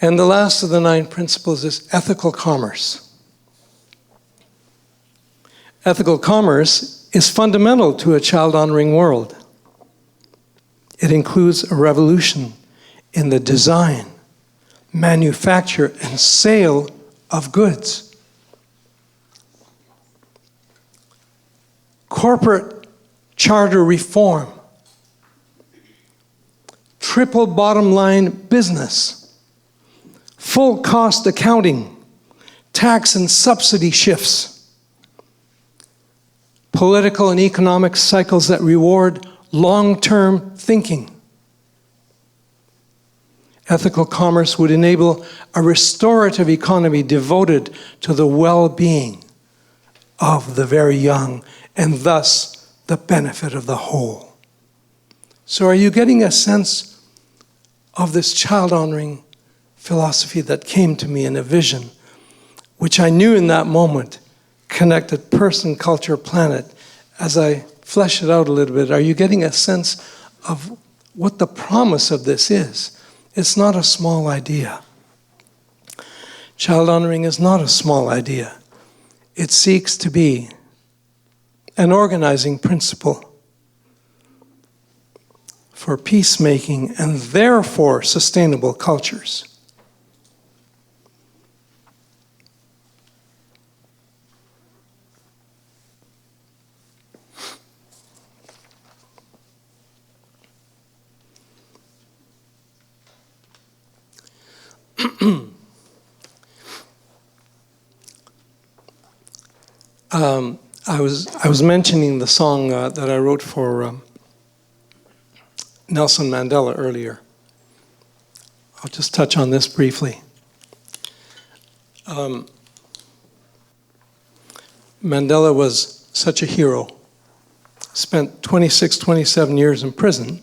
And the last of the 9 principles is ethical commerce. Ethical commerce is fundamental to a child-honoring world. It includes a revolution in the design, manufacture, and sale of goods. Corporate charter reform, triple bottom line business, full cost accounting, tax and subsidy shifts, political and economic cycles that reward long-term thinking. Ethical commerce would enable a restorative economy devoted to the well-being of the very young and thus the benefit of the whole. So are you getting a sense of this child-honoring philosophy that came to me in a vision, which I knew in that moment connected person, culture, planet? As I flesh it out a little bit, are you getting a sense of what the promise of this is? It's not a small idea. Child honoring is not a small idea. It seeks to be an organizing principle for peacemaking and therefore sustainable cultures. I was mentioning the song that I wrote for Nelson Mandela earlier. I'll just touch on this briefly. Mandela was such a hero. Spent 26, 27 years in prison.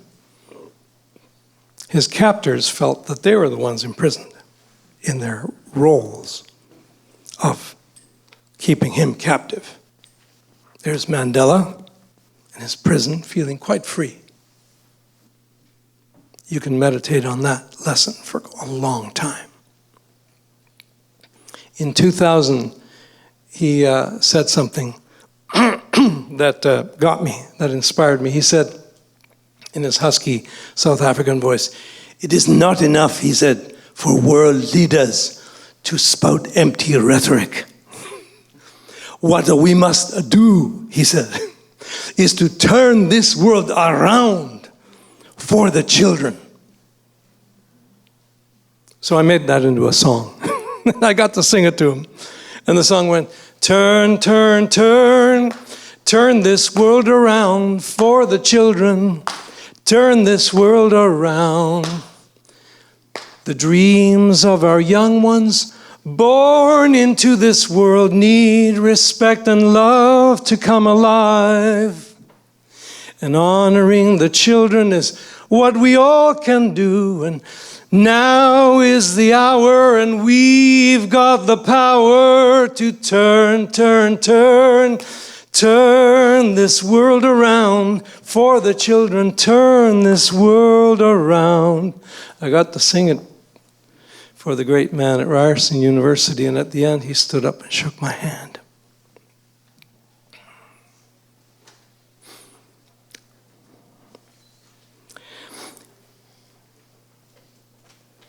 His captors felt that they were the ones imprisoned in their roles of keeping him captive. There's Mandela in his prison, feeling quite free. You can meditate on that lesson for a long time. In 2000, he said something that got me, that inspired me. He said, in his husky South African voice, "It is not enough," he said, "for world leaders to spout empty rhetoric. What we must do," he said, is to turn this world around for the children. So I made that into a song. I got to sing it to him. And the song went, turn, turn, turn, turn this world around for the children. Turn this world around. The dreams of our young ones born into this world need respect and love to come alive. And honoring the children is what we all can do. And now is the hour, and we've got the power to turn, turn, turn, turn this world around for the children. Turn this world around. I got to sing it for the great man at Ryerson University, and at the end he stood up and shook my hand.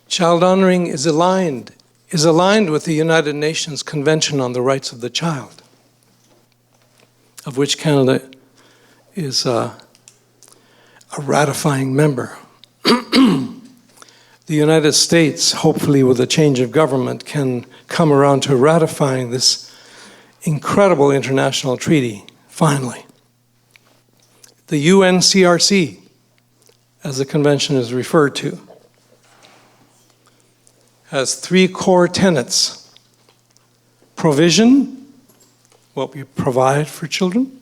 Child honoring is aligned with the United Nations Convention on the Rights of the Child, of which Canada is a ratifying member. The United States, hopefully with a change of government, can come around to ratifying this incredible international treaty, finally. The UNCRC, as the convention is referred to, has 3 core tenets: provision, what we provide for children,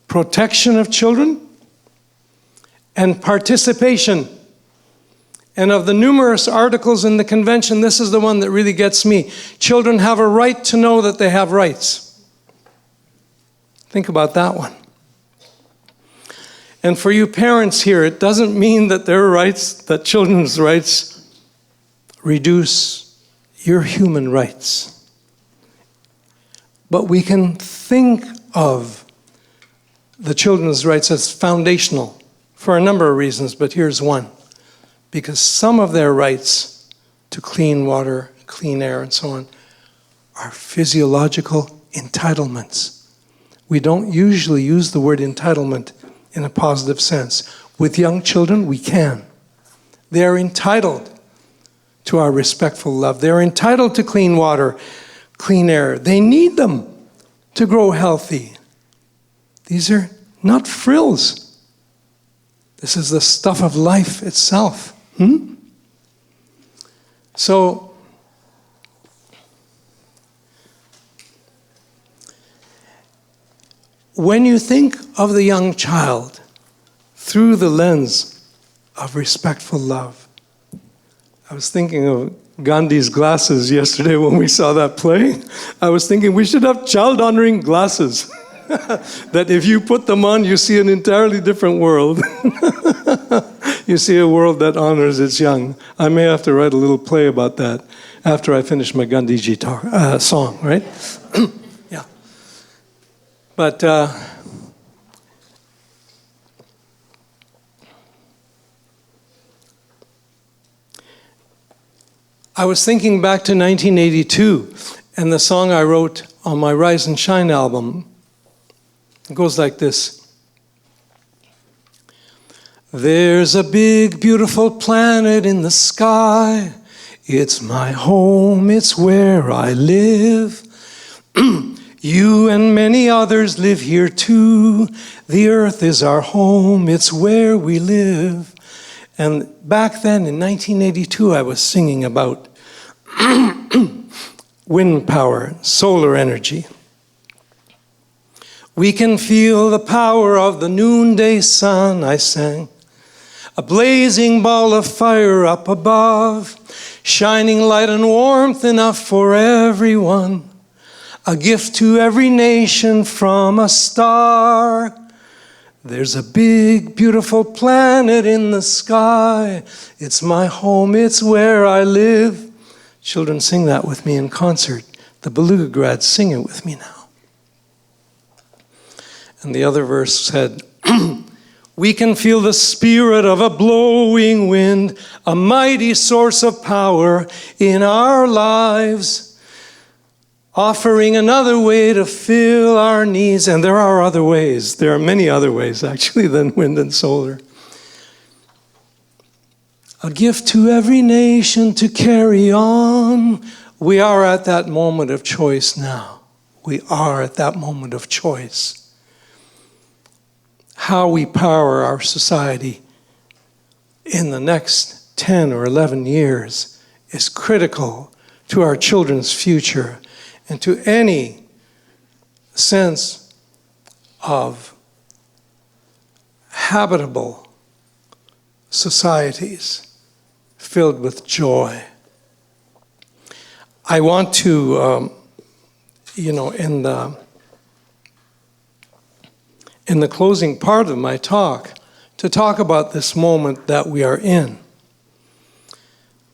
protection of children, and participation. And of the numerous articles in the convention, this is the one that really gets me. Children have a right to know that they have rights. Think about that one. And for you parents here, it doesn't mean that their rights, that children's rights, reduce your human rights. But we can think of the children's rights as foundational for a number of reasons, but here's one. Because some of their rights to clean water, clean air, and so on are physiological entitlements. We don't usually use the word entitlement in a positive sense. With young children, we can. They are entitled to our respectful love. They're entitled to clean water, clean air. They need them to grow healthy. These are not frills. This is the stuff of life itself. So, when you think of the young child through the lens of respectful love, I was thinking of Gandhi's glasses yesterday when we saw that play. I was thinking we should have child-honoring glasses. That if you put them on, you see an entirely different world. You see a world that honors its young. I may have to write a little play about that after I finish my Gandhiji song, right? Yeah. But I was thinking back to 1982 and the song I wrote on my Rise and Shine album. It goes like this. There's a big, beautiful planet in the sky. It's my home, it's where I live. You and many others live here too. The earth is our home, it's where we live. And back then in 1982, I was singing about wind power, solar energy. We can feel the power of the noonday sun, I sang. A blazing ball of fire up above, shining light and warmth enough for everyone. A gift to every nation from a star. There's a big, beautiful planet in the sky. It's my home, it's where I live. Children sing that with me in concert. The Beluga grads sing it with me now. And the other verse said, we can feel the spirit of a blowing wind, a mighty source of power in our lives. offering another way to fill our needs. And there are other ways. There are many other ways, actually, than wind and solar. A gift to every nation to carry on. We are at that moment of choice now. We are at that moment of choice. How we power our society in the next 10 or 11 years is critical to our children's future and to any sense of habitable societies filled with joy. I want to, in the closing part of my talk, to talk about this moment that we are in,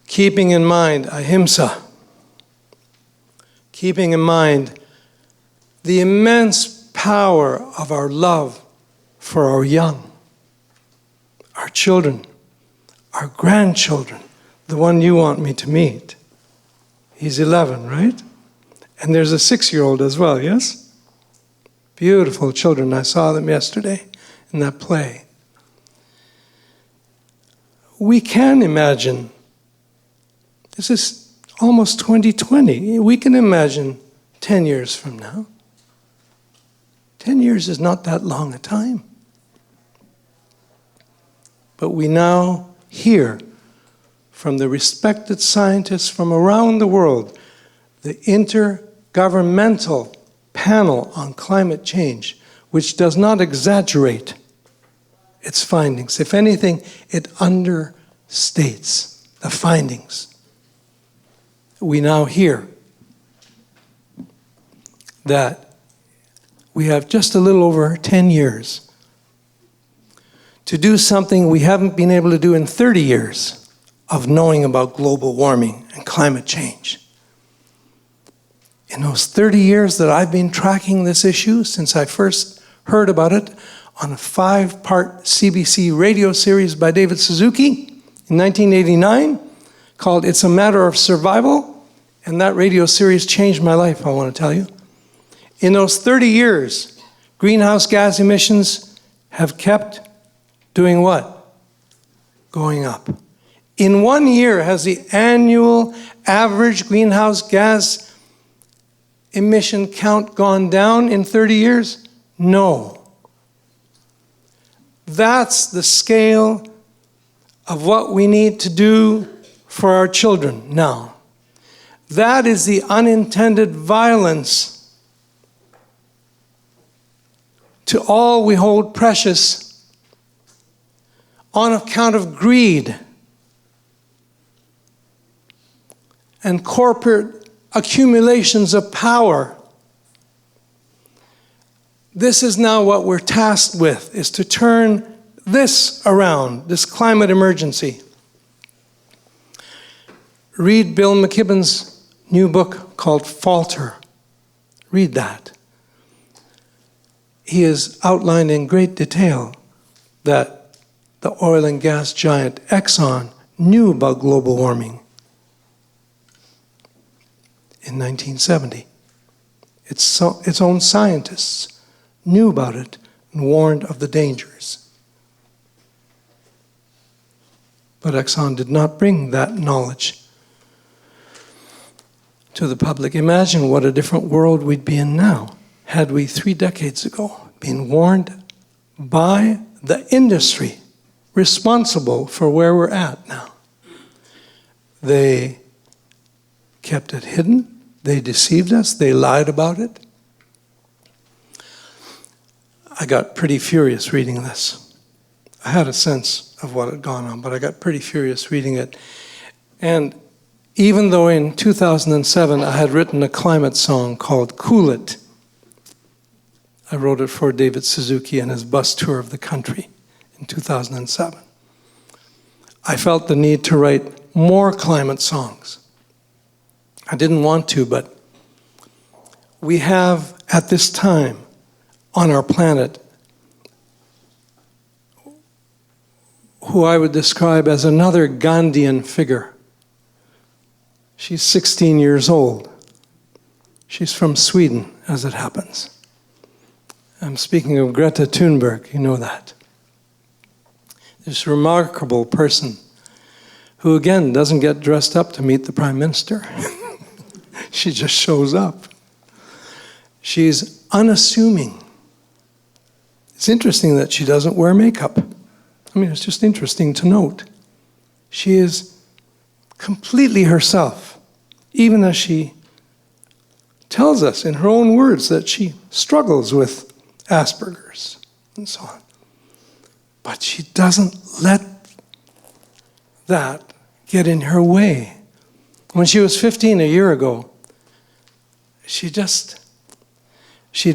keeping in mind Ahimsa, keeping in mind the immense power of our love for our young, our children, our grandchildren, the one you want me to meet. He's 11, right? And there's a 6-year-old as well, yes? Beautiful children. I saw them yesterday in that play. We can imagine, this is almost 2020, we can imagine 10 years from now. 10 years is not that long a time. But we now hear from the respected scientists from around the world, the Intergovernmental Panel on Climate Change, which does not exaggerate its findings. If anything, it understates the findings. We now hear that we have just a little over 10 years to do something we haven't been able to do in 30 years of knowing about global warming and climate change. In those 30 years that I've been tracking this issue, since I first heard about it on a 5-part CBC radio series by David Suzuki in 1989 called It's a Matter of Survival, and that radio series changed my life, I want to tell you. In those 30 years, greenhouse gas emissions have kept doing what? Going up. In 1 year, has the annual average greenhouse gas emission count gone down in 30 years? No. That's the scale of what we need to do for our children now. That is the unintended violence to all we hold precious on account of greed and corporate accumulations of power. This is now what we're tasked with, is to turn this around, this climate emergency. Read Bill McKibben's new book called Falter. Read that. He has outlined in great detail that the oil and gas giant Exxon knew about global warming in 1970. Its own scientists knew about it and warned of the dangers. But Exxon did not bring that knowledge to the public. Imagine what a different world we'd be in now had we 3 decades ago been warned by the industry responsible for where we're at now. They kept it hidden. They deceived us. They lied about it. I got pretty furious reading this. I had a sense of what had gone on, but I got pretty furious reading it. And even though in 2007 I had written a climate song called Cool It, I wrote it for David Suzuki and his bus tour of the country in 2007. I felt the need to write more climate songs. I didn't want to, but we have at this time on our planet who I would describe as another Gandhian figure. She's 16 years old. She's from Sweden, as it happens. I'm speaking of Greta Thunberg, you know that. This remarkable person who, again, doesn't get dressed up to meet the Prime Minister. She just shows up. She's unassuming. It's interesting that she doesn't wear makeup. I mean, it's just interesting to note. She is completely herself, even as she tells us in her own words that she struggles with Asperger's and so on. But she doesn't let that get in her way. When she was 15 a year ago, she'd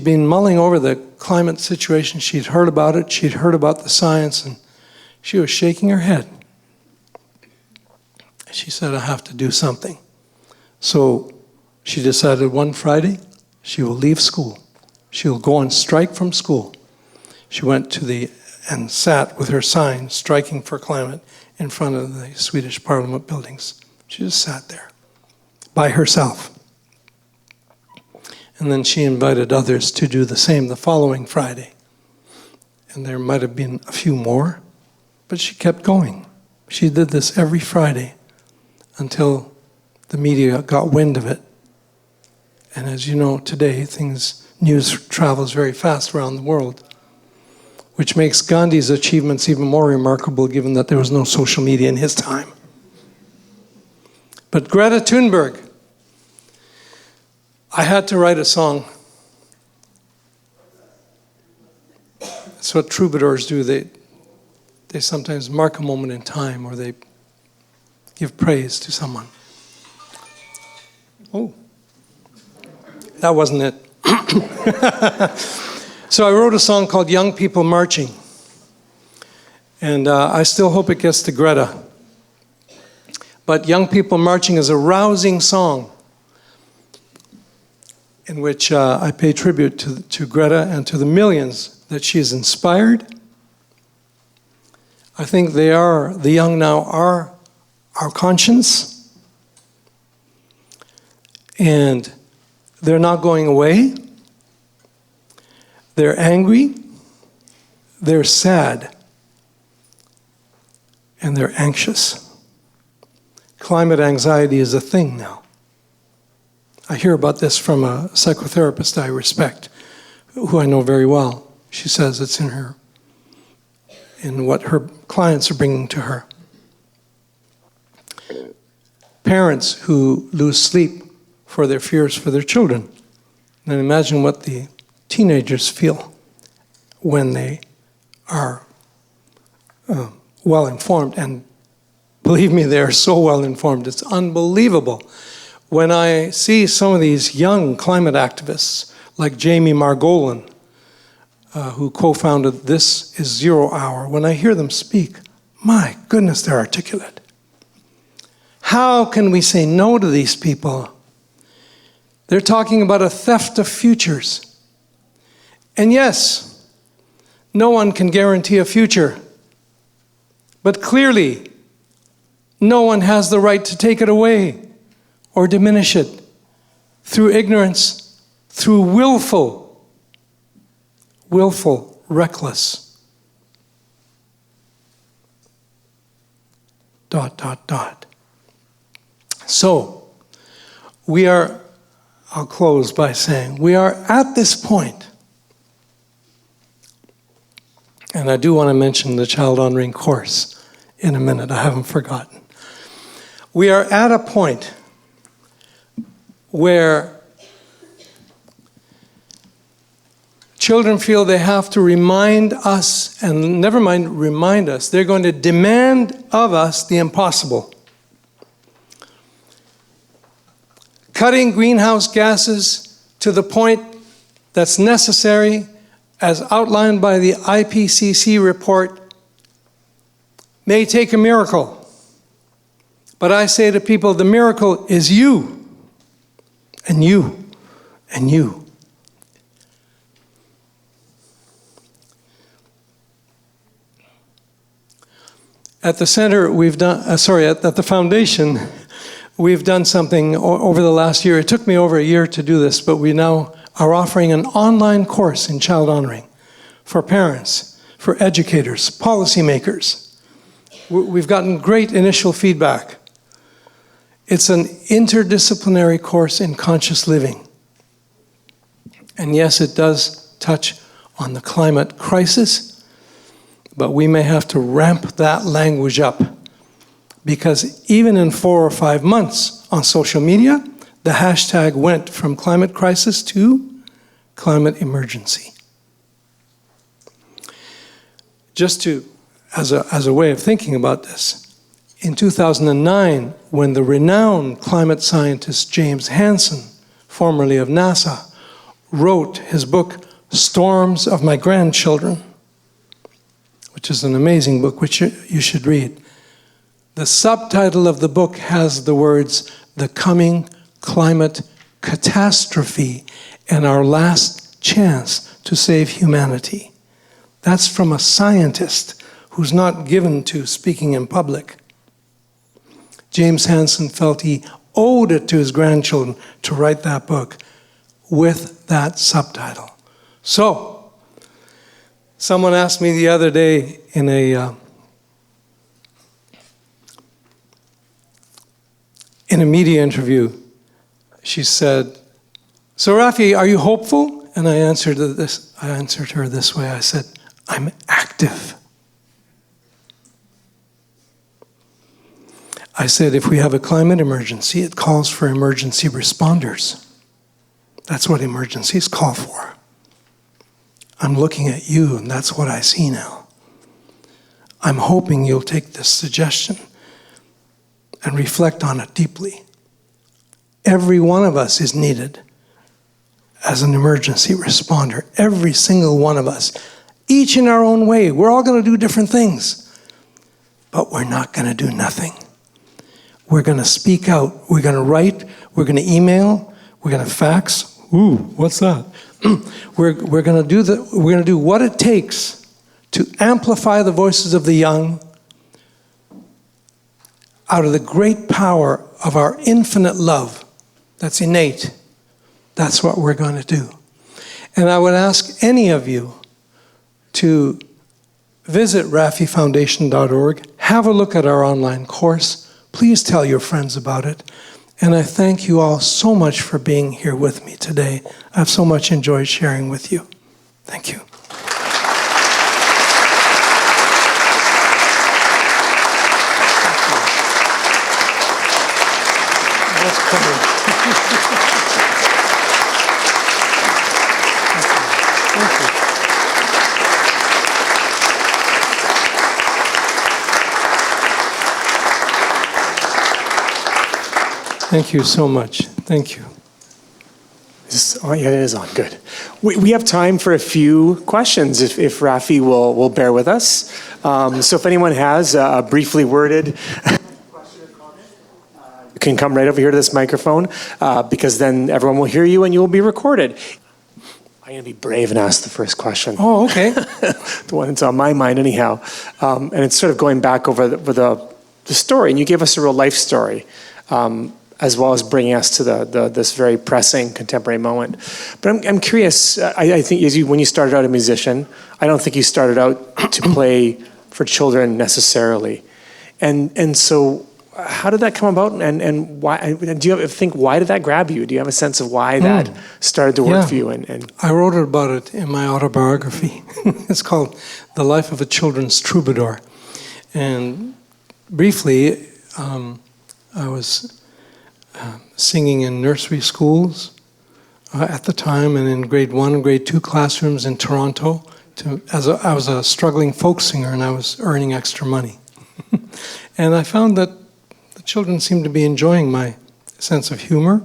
been mulling over the climate situation. She'd heard about it. She'd heard about the science, and she was shaking her head. She said, I have to do something. So she decided one Friday she will leave school. She'll go on strike from school. She went and sat with her sign, striking for climate, in front of the Swedish Parliament buildings. She just sat there by herself. And then she invited others to do the same the following Friday. And there might have been a few more, but she kept going. She did this every Friday until the media got wind of it. And as you know, today, news travels very fast around the world, which makes Gandhi's achievements even more remarkable given that there was no social media in his time. But Greta Thunberg, I had to write a song. That's what troubadours do. They sometimes mark a moment in time, or they give praise to someone. Oh, that wasn't it. So I wrote a song called Young People Marching. And I still hope it gets to Greta. But Young People Marching is a rousing song in which I pay tribute to Greta and to the millions that she has inspired. I think the young now are our conscience. And they're not going away. They're angry. They're sad. And they're anxious. Climate anxiety is a thing now. I hear about this from a psychotherapist I respect, who I know very well. She says it's in what her clients are bringing to her. Parents who lose sleep for their fears for their children. And imagine what the teenagers feel when they are well-informed. And believe me, they are so well-informed. It's unbelievable. When I see some of these young climate activists, like Jamie Margolin, who co-founded This Is Zero Hour, when I hear them speak, my goodness, they're articulate. How can we say no to these people? They're talking about a theft of futures. And yes, no one can guarantee a future. But clearly, no one has the right to take it away or diminish it through ignorance, through willful, reckless. ... So, I'll close by saying, we are at this point, and I do want to mention the ChildHonouring course in a minute, I haven't forgotten. We are at a point where children feel they have to remind us, and never mind remind us, they're going to demand of us the impossible. Cutting greenhouse gases to the point that's necessary, as outlined by the IPCC report, may take a miracle. But I say to people, the miracle is you, and you, and you. At the center, at the foundation, we've done something over the last year. It took me over a year to do this, but we now are offering an online course in child honoring for parents, for educators, policymakers. We've gotten great initial feedback. It's an interdisciplinary course in conscious living. And yes, it does touch on the climate crisis, but we may have to ramp that language up, because even in 4 or 5 months on social media, the hashtag went from climate crisis to climate emergency. Just to, as a way of thinking about this, in 2009, when the renowned climate scientist James Hansen, formerly of NASA, wrote his book, Storms of My Grandchildren, which is an amazing book which you should read. The subtitle of the book has the words, "The Coming Climate Catastrophe and Our Last Chance to Save Humanity." That's from a scientist who's not given to speaking in public. James Hansen felt he owed it to his grandchildren to write that book with that subtitle. So, someone asked me the other day in a media interview, she said, "So Raffi, are you hopeful?" And I answered her this way. I said, "I'm active." I said, if we have a climate emergency, it calls for emergency responders. That's what emergencies call for. I'm looking at you, and that's what I see now. I'm hoping you'll take this suggestion and reflect on it deeply. Every one of us is needed as an emergency responder. Every single one of us. Each in our own way. We're all going to do different things. But we're not going to do nothing. We're going to speak out. We're going to write. We're going to email. We're going to fax. Ooh, what's that? We're going to do what it takes to amplify the voices of the young out of the great power of our infinite love that's innate. That's what we're going to do. And I would ask any of you to visit RaffiFoundation.org, have a look at our online course. Please tell your friends about it. And I thank you all so much for being here with me today. I've so much enjoyed sharing with you. Thank you. That's covered. Thank you. Thank you so much. Thank you. Oh, yeah, it is on. Good. We have time for a few questions, if Raffi will bear with us. So if anyone has a briefly worded question or comment, you can come right over here to this microphone, because then everyone will hear you and you will be recorded. I'm going to be brave and ask the first question. Oh, okay. The one that's on my mind anyhow. And it's sort of going back over the story, and you gave us a real life story. As well as bringing us to this very pressing contemporary moment. But I'm curious, I think when you started out a musician, I don't think you started out to play for children necessarily. And so how did that come about, and why, do you think, why did that grab you? Do you have a sense of why that started to work for you? And I wrote about it in my autobiography. It's called The Life of a Children's Troubadour. And briefly, I was singing in nursery schools at the time, and in grade 1 and grade 2 classrooms in Toronto. I was a struggling folk singer, and I was earning extra money. And I found that the children seemed to be enjoying my sense of humor.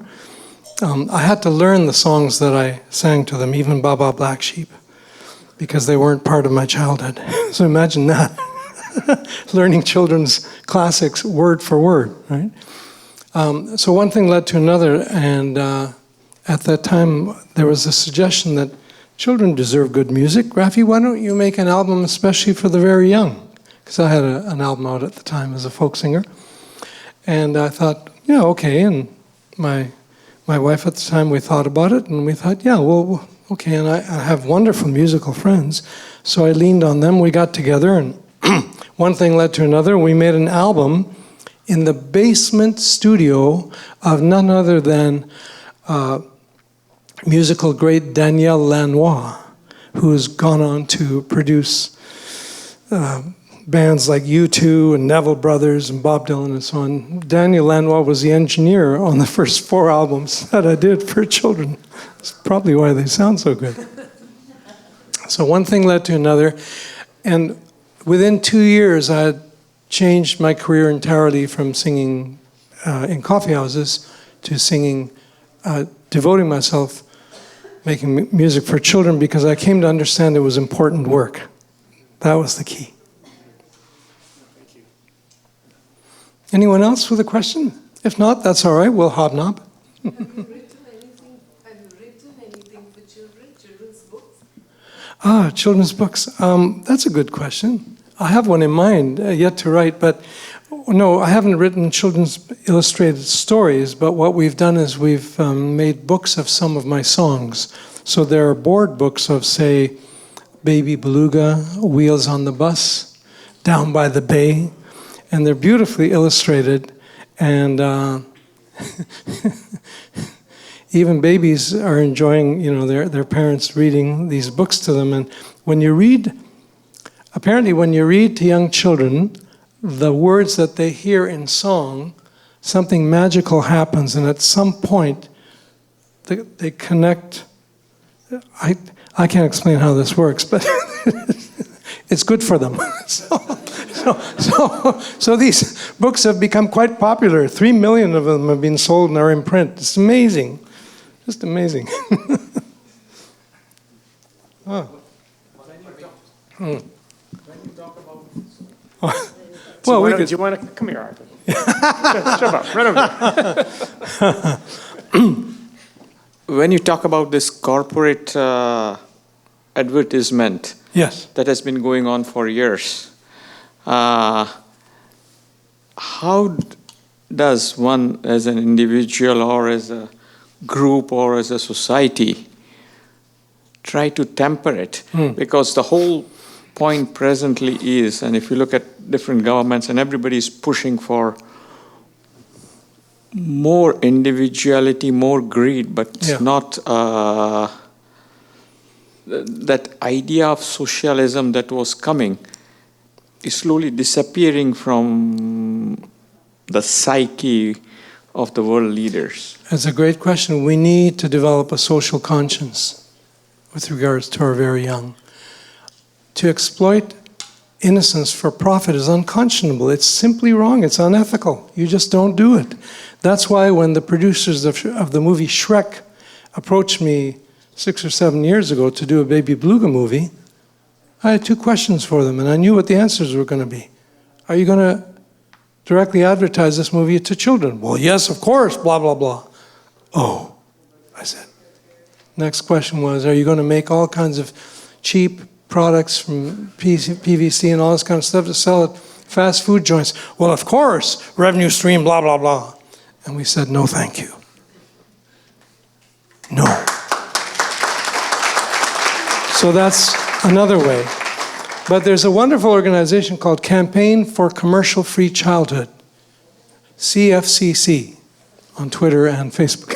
I had to learn the songs that I sang to them, even Baba Black Sheep, because they weren't part of my childhood. So imagine that. Learning children's classics word for word, right? So one thing led to another, and at that time there was a suggestion that children deserve good music. Raffi, why don't you make an album especially for the very young? Because I had an album out at the time as a folk singer. And I thought, yeah, okay. And my wife at the time, we thought about it, and we thought, yeah, well, okay. And I have wonderful musical friends, so I leaned on them. We got together, and one thing led to another. We made an album in the basement studio of none other than musical great Danielle Lanois, who has gone on to produce bands like U2 and Neville Brothers and Bob Dylan and so on. Danielle Lanois was the engineer on the first 4 albums that I did for children. That's probably why they sound so good. So one thing led to another, and within 2 years I had changed my career entirely from singing in coffee houses to singing, devoting myself making music for children, because I came to understand it was important work. That was the key. Thank you. Anyone else with a question? If not, that's all right. We'll hobnob. Have you written anything for children, children's books? Children's books. That's a good question. I have one in mind yet to write, but no, I haven't written children's illustrated stories, but what we've done is we've made books of some of my songs. So there are board books of, say, Baby Beluga, Wheels on the Bus, Down by the Bay, and they're beautifully illustrated, and even babies are enjoying, their parents reading these books to them. And apparently when you read to young children the words that they hear in song, something magical happens, and at some point they connect. I can't explain how this works, but it's good for them. So these books have become quite popular. 3 million of them have been sold and are in print. It's amazing, just amazing. Well, do you want to come here, Arthur? Shove up, right over there. When you talk about this corporate advertisement, Yes. that has been going on for years, how does one, as an individual or as a group or as a society, try to temper it? Because the whole point presently is, and if you look at different governments, and everybody is pushing for more individuality, more greed, but not that idea of socialism that was coming is slowly disappearing from the psyche of the world leaders. That's a great question. We need to develop a social conscience with regards to our very young. To exploit innocence for profit is unconscionable. It's simply wrong. It's unethical. You just don't do it. That's why when the producers of the movie Shrek approached me 6 or 7 years ago to do a Baby Beluga movie, I had 2 questions for them, and I knew what the answers were going to be. Are you going to directly advertise this movie to children? Well, yes, of course, blah, blah, blah. Oh, I said. Next question was, are you going to make all kinds of cheap products from PVC and all this kind of stuff to sell at fast food joints? Well, of course, revenue stream, blah, blah, blah. And we said, no, thank you. No. So that's another way. But there's a wonderful organization called Campaign for Commercial Free Childhood, CFCC, on Twitter and Facebook.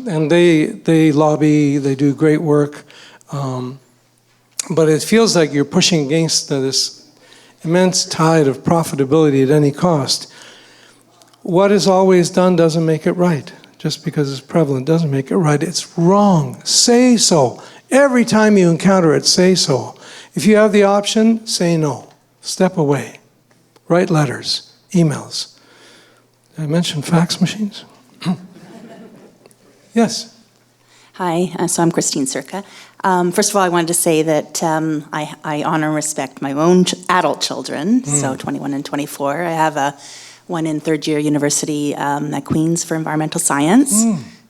And they lobby, they do great work. But it feels like you're pushing against this immense tide of profitability at any cost. What is always done doesn't make it right. Just because it's prevalent doesn't make it right. It's wrong. Say so. Every time you encounter it, say so. If you have the option, say no. Step away. Write letters, emails. Did I mention fax machines? Yes. Hi, so I'm Christine Circa. First of all, I wanted to say that I honor and respect my own adult children, so 21 and 24. I have one in third year university at Queen's for environmental science,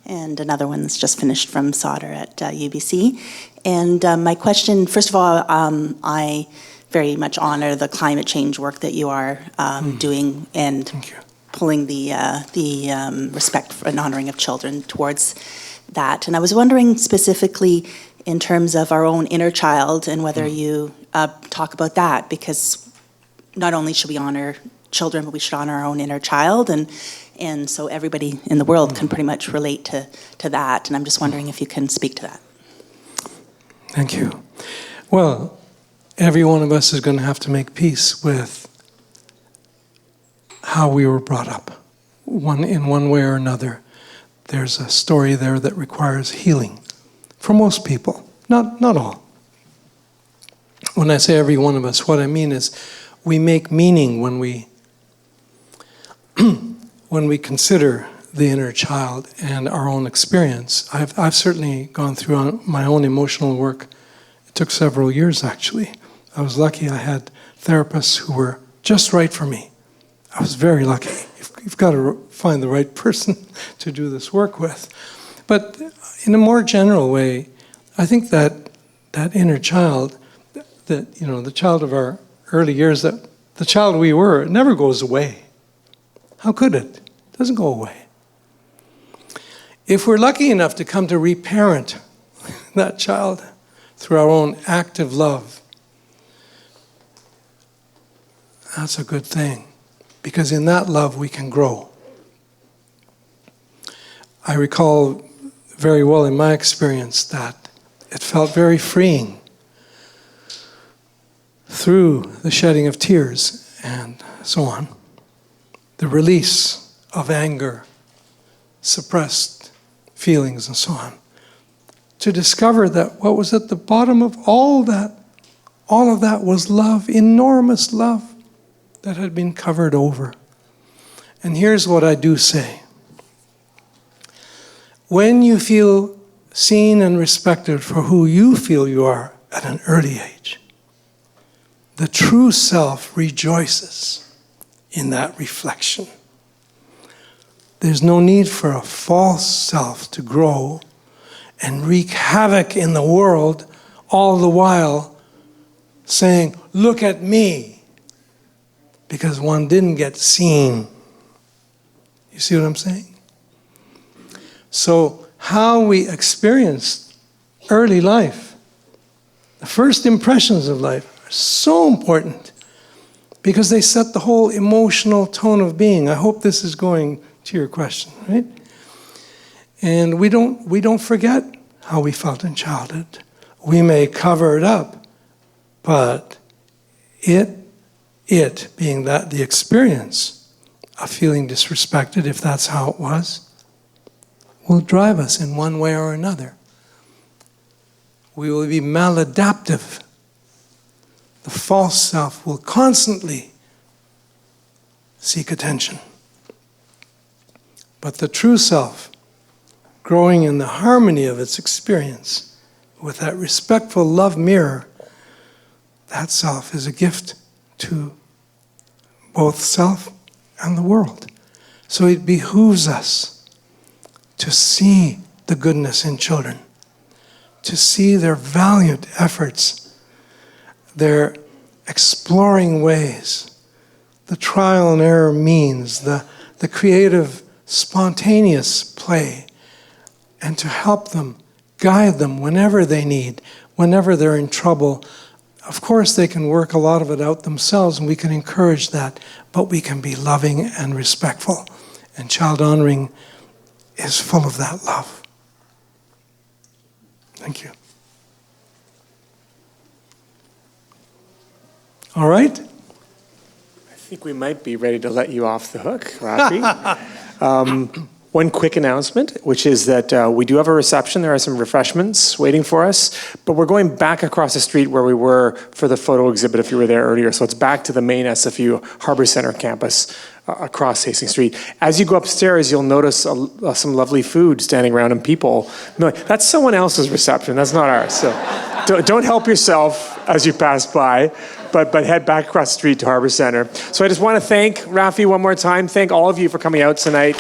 and another one that's just finished from Sauder at UBC. And my question, first of all, I very much honor the climate change work that you are doing and pulling the respect and honoring of children towards that. And I was wondering specifically in terms of our own inner child and whether you talk about that, because not only should we honor children, but we should honor our own inner child, and so everybody in the world can pretty much relate to that. And I'm just wondering if you can speak to that. Thank you. Well, every one of us is going to have to make peace with how we were brought up, in one way or another. There's a story there that requires healing for most people, not all. When I say every one of us, what I mean is we make meaning when we when we consider the inner child and our own experience. I've certainly gone through my own emotional work. It took several years, actually. I was lucky I had therapists who were just right for me. I was very lucky. You've got to find the right person to do this work with. But in a more general way, I think that inner child, the child of our early years, that the child we were, it never goes away. How could it? It doesn't go away. If we're lucky enough to come to reparent that child through our own active love, that's a good thing, because in that love we can grow. I recall very well in my experience that it felt very freeing through the shedding of tears and so on, the release of anger, suppressed feelings and so on, to discover that what was at the bottom of all of that was love, enormous love that had been covered over. And here's what I do say. When you feel seen and respected for who you feel you are at an early age, the true self rejoices in that reflection. There's no need for a false self to grow and wreak havoc in the world, all the while saying, "Look at me," because one didn't get seen. You see what I'm saying? So how we experience early life, the first impressions of life, are so important because they set the whole emotional tone of being. I hope this is going to your question, right? And we don't forget how we felt in childhood. We may cover it up, but it being that the experience of feeling disrespected, if that's how it was, will drive us in one way or another. We will be maladaptive. The false self will constantly seek attention. But the true self, growing in the harmony of its experience, with that respectful love mirror, that self is a gift to both self and the world. So it behooves us to see the goodness in children, to see their valiant efforts, their exploring ways, the trial and error means, the creative, spontaneous play, and to help them, guide them whenever they need, whenever they're in trouble. Of course, they can work a lot of it out themselves, and we can encourage that, but we can be loving and respectful. And child honoring is full of that love. Thank you. All right? I think we might be ready to let you off the hook, Raffi. One quick announcement, which is that we do have a reception. There are some refreshments waiting for us, but we're going back across the street where we were for the photo exhibit if you were there earlier. So it's back to the main SFU Harbor Center campus across Hastings Street. As you go upstairs, you'll notice some lovely food standing around and people. That's someone else's reception. That's not ours. So don't help yourself as you pass by. But head back across the street to Harbor Center. So I just want to thank Raffi one more time. Thank all of you for coming out tonight.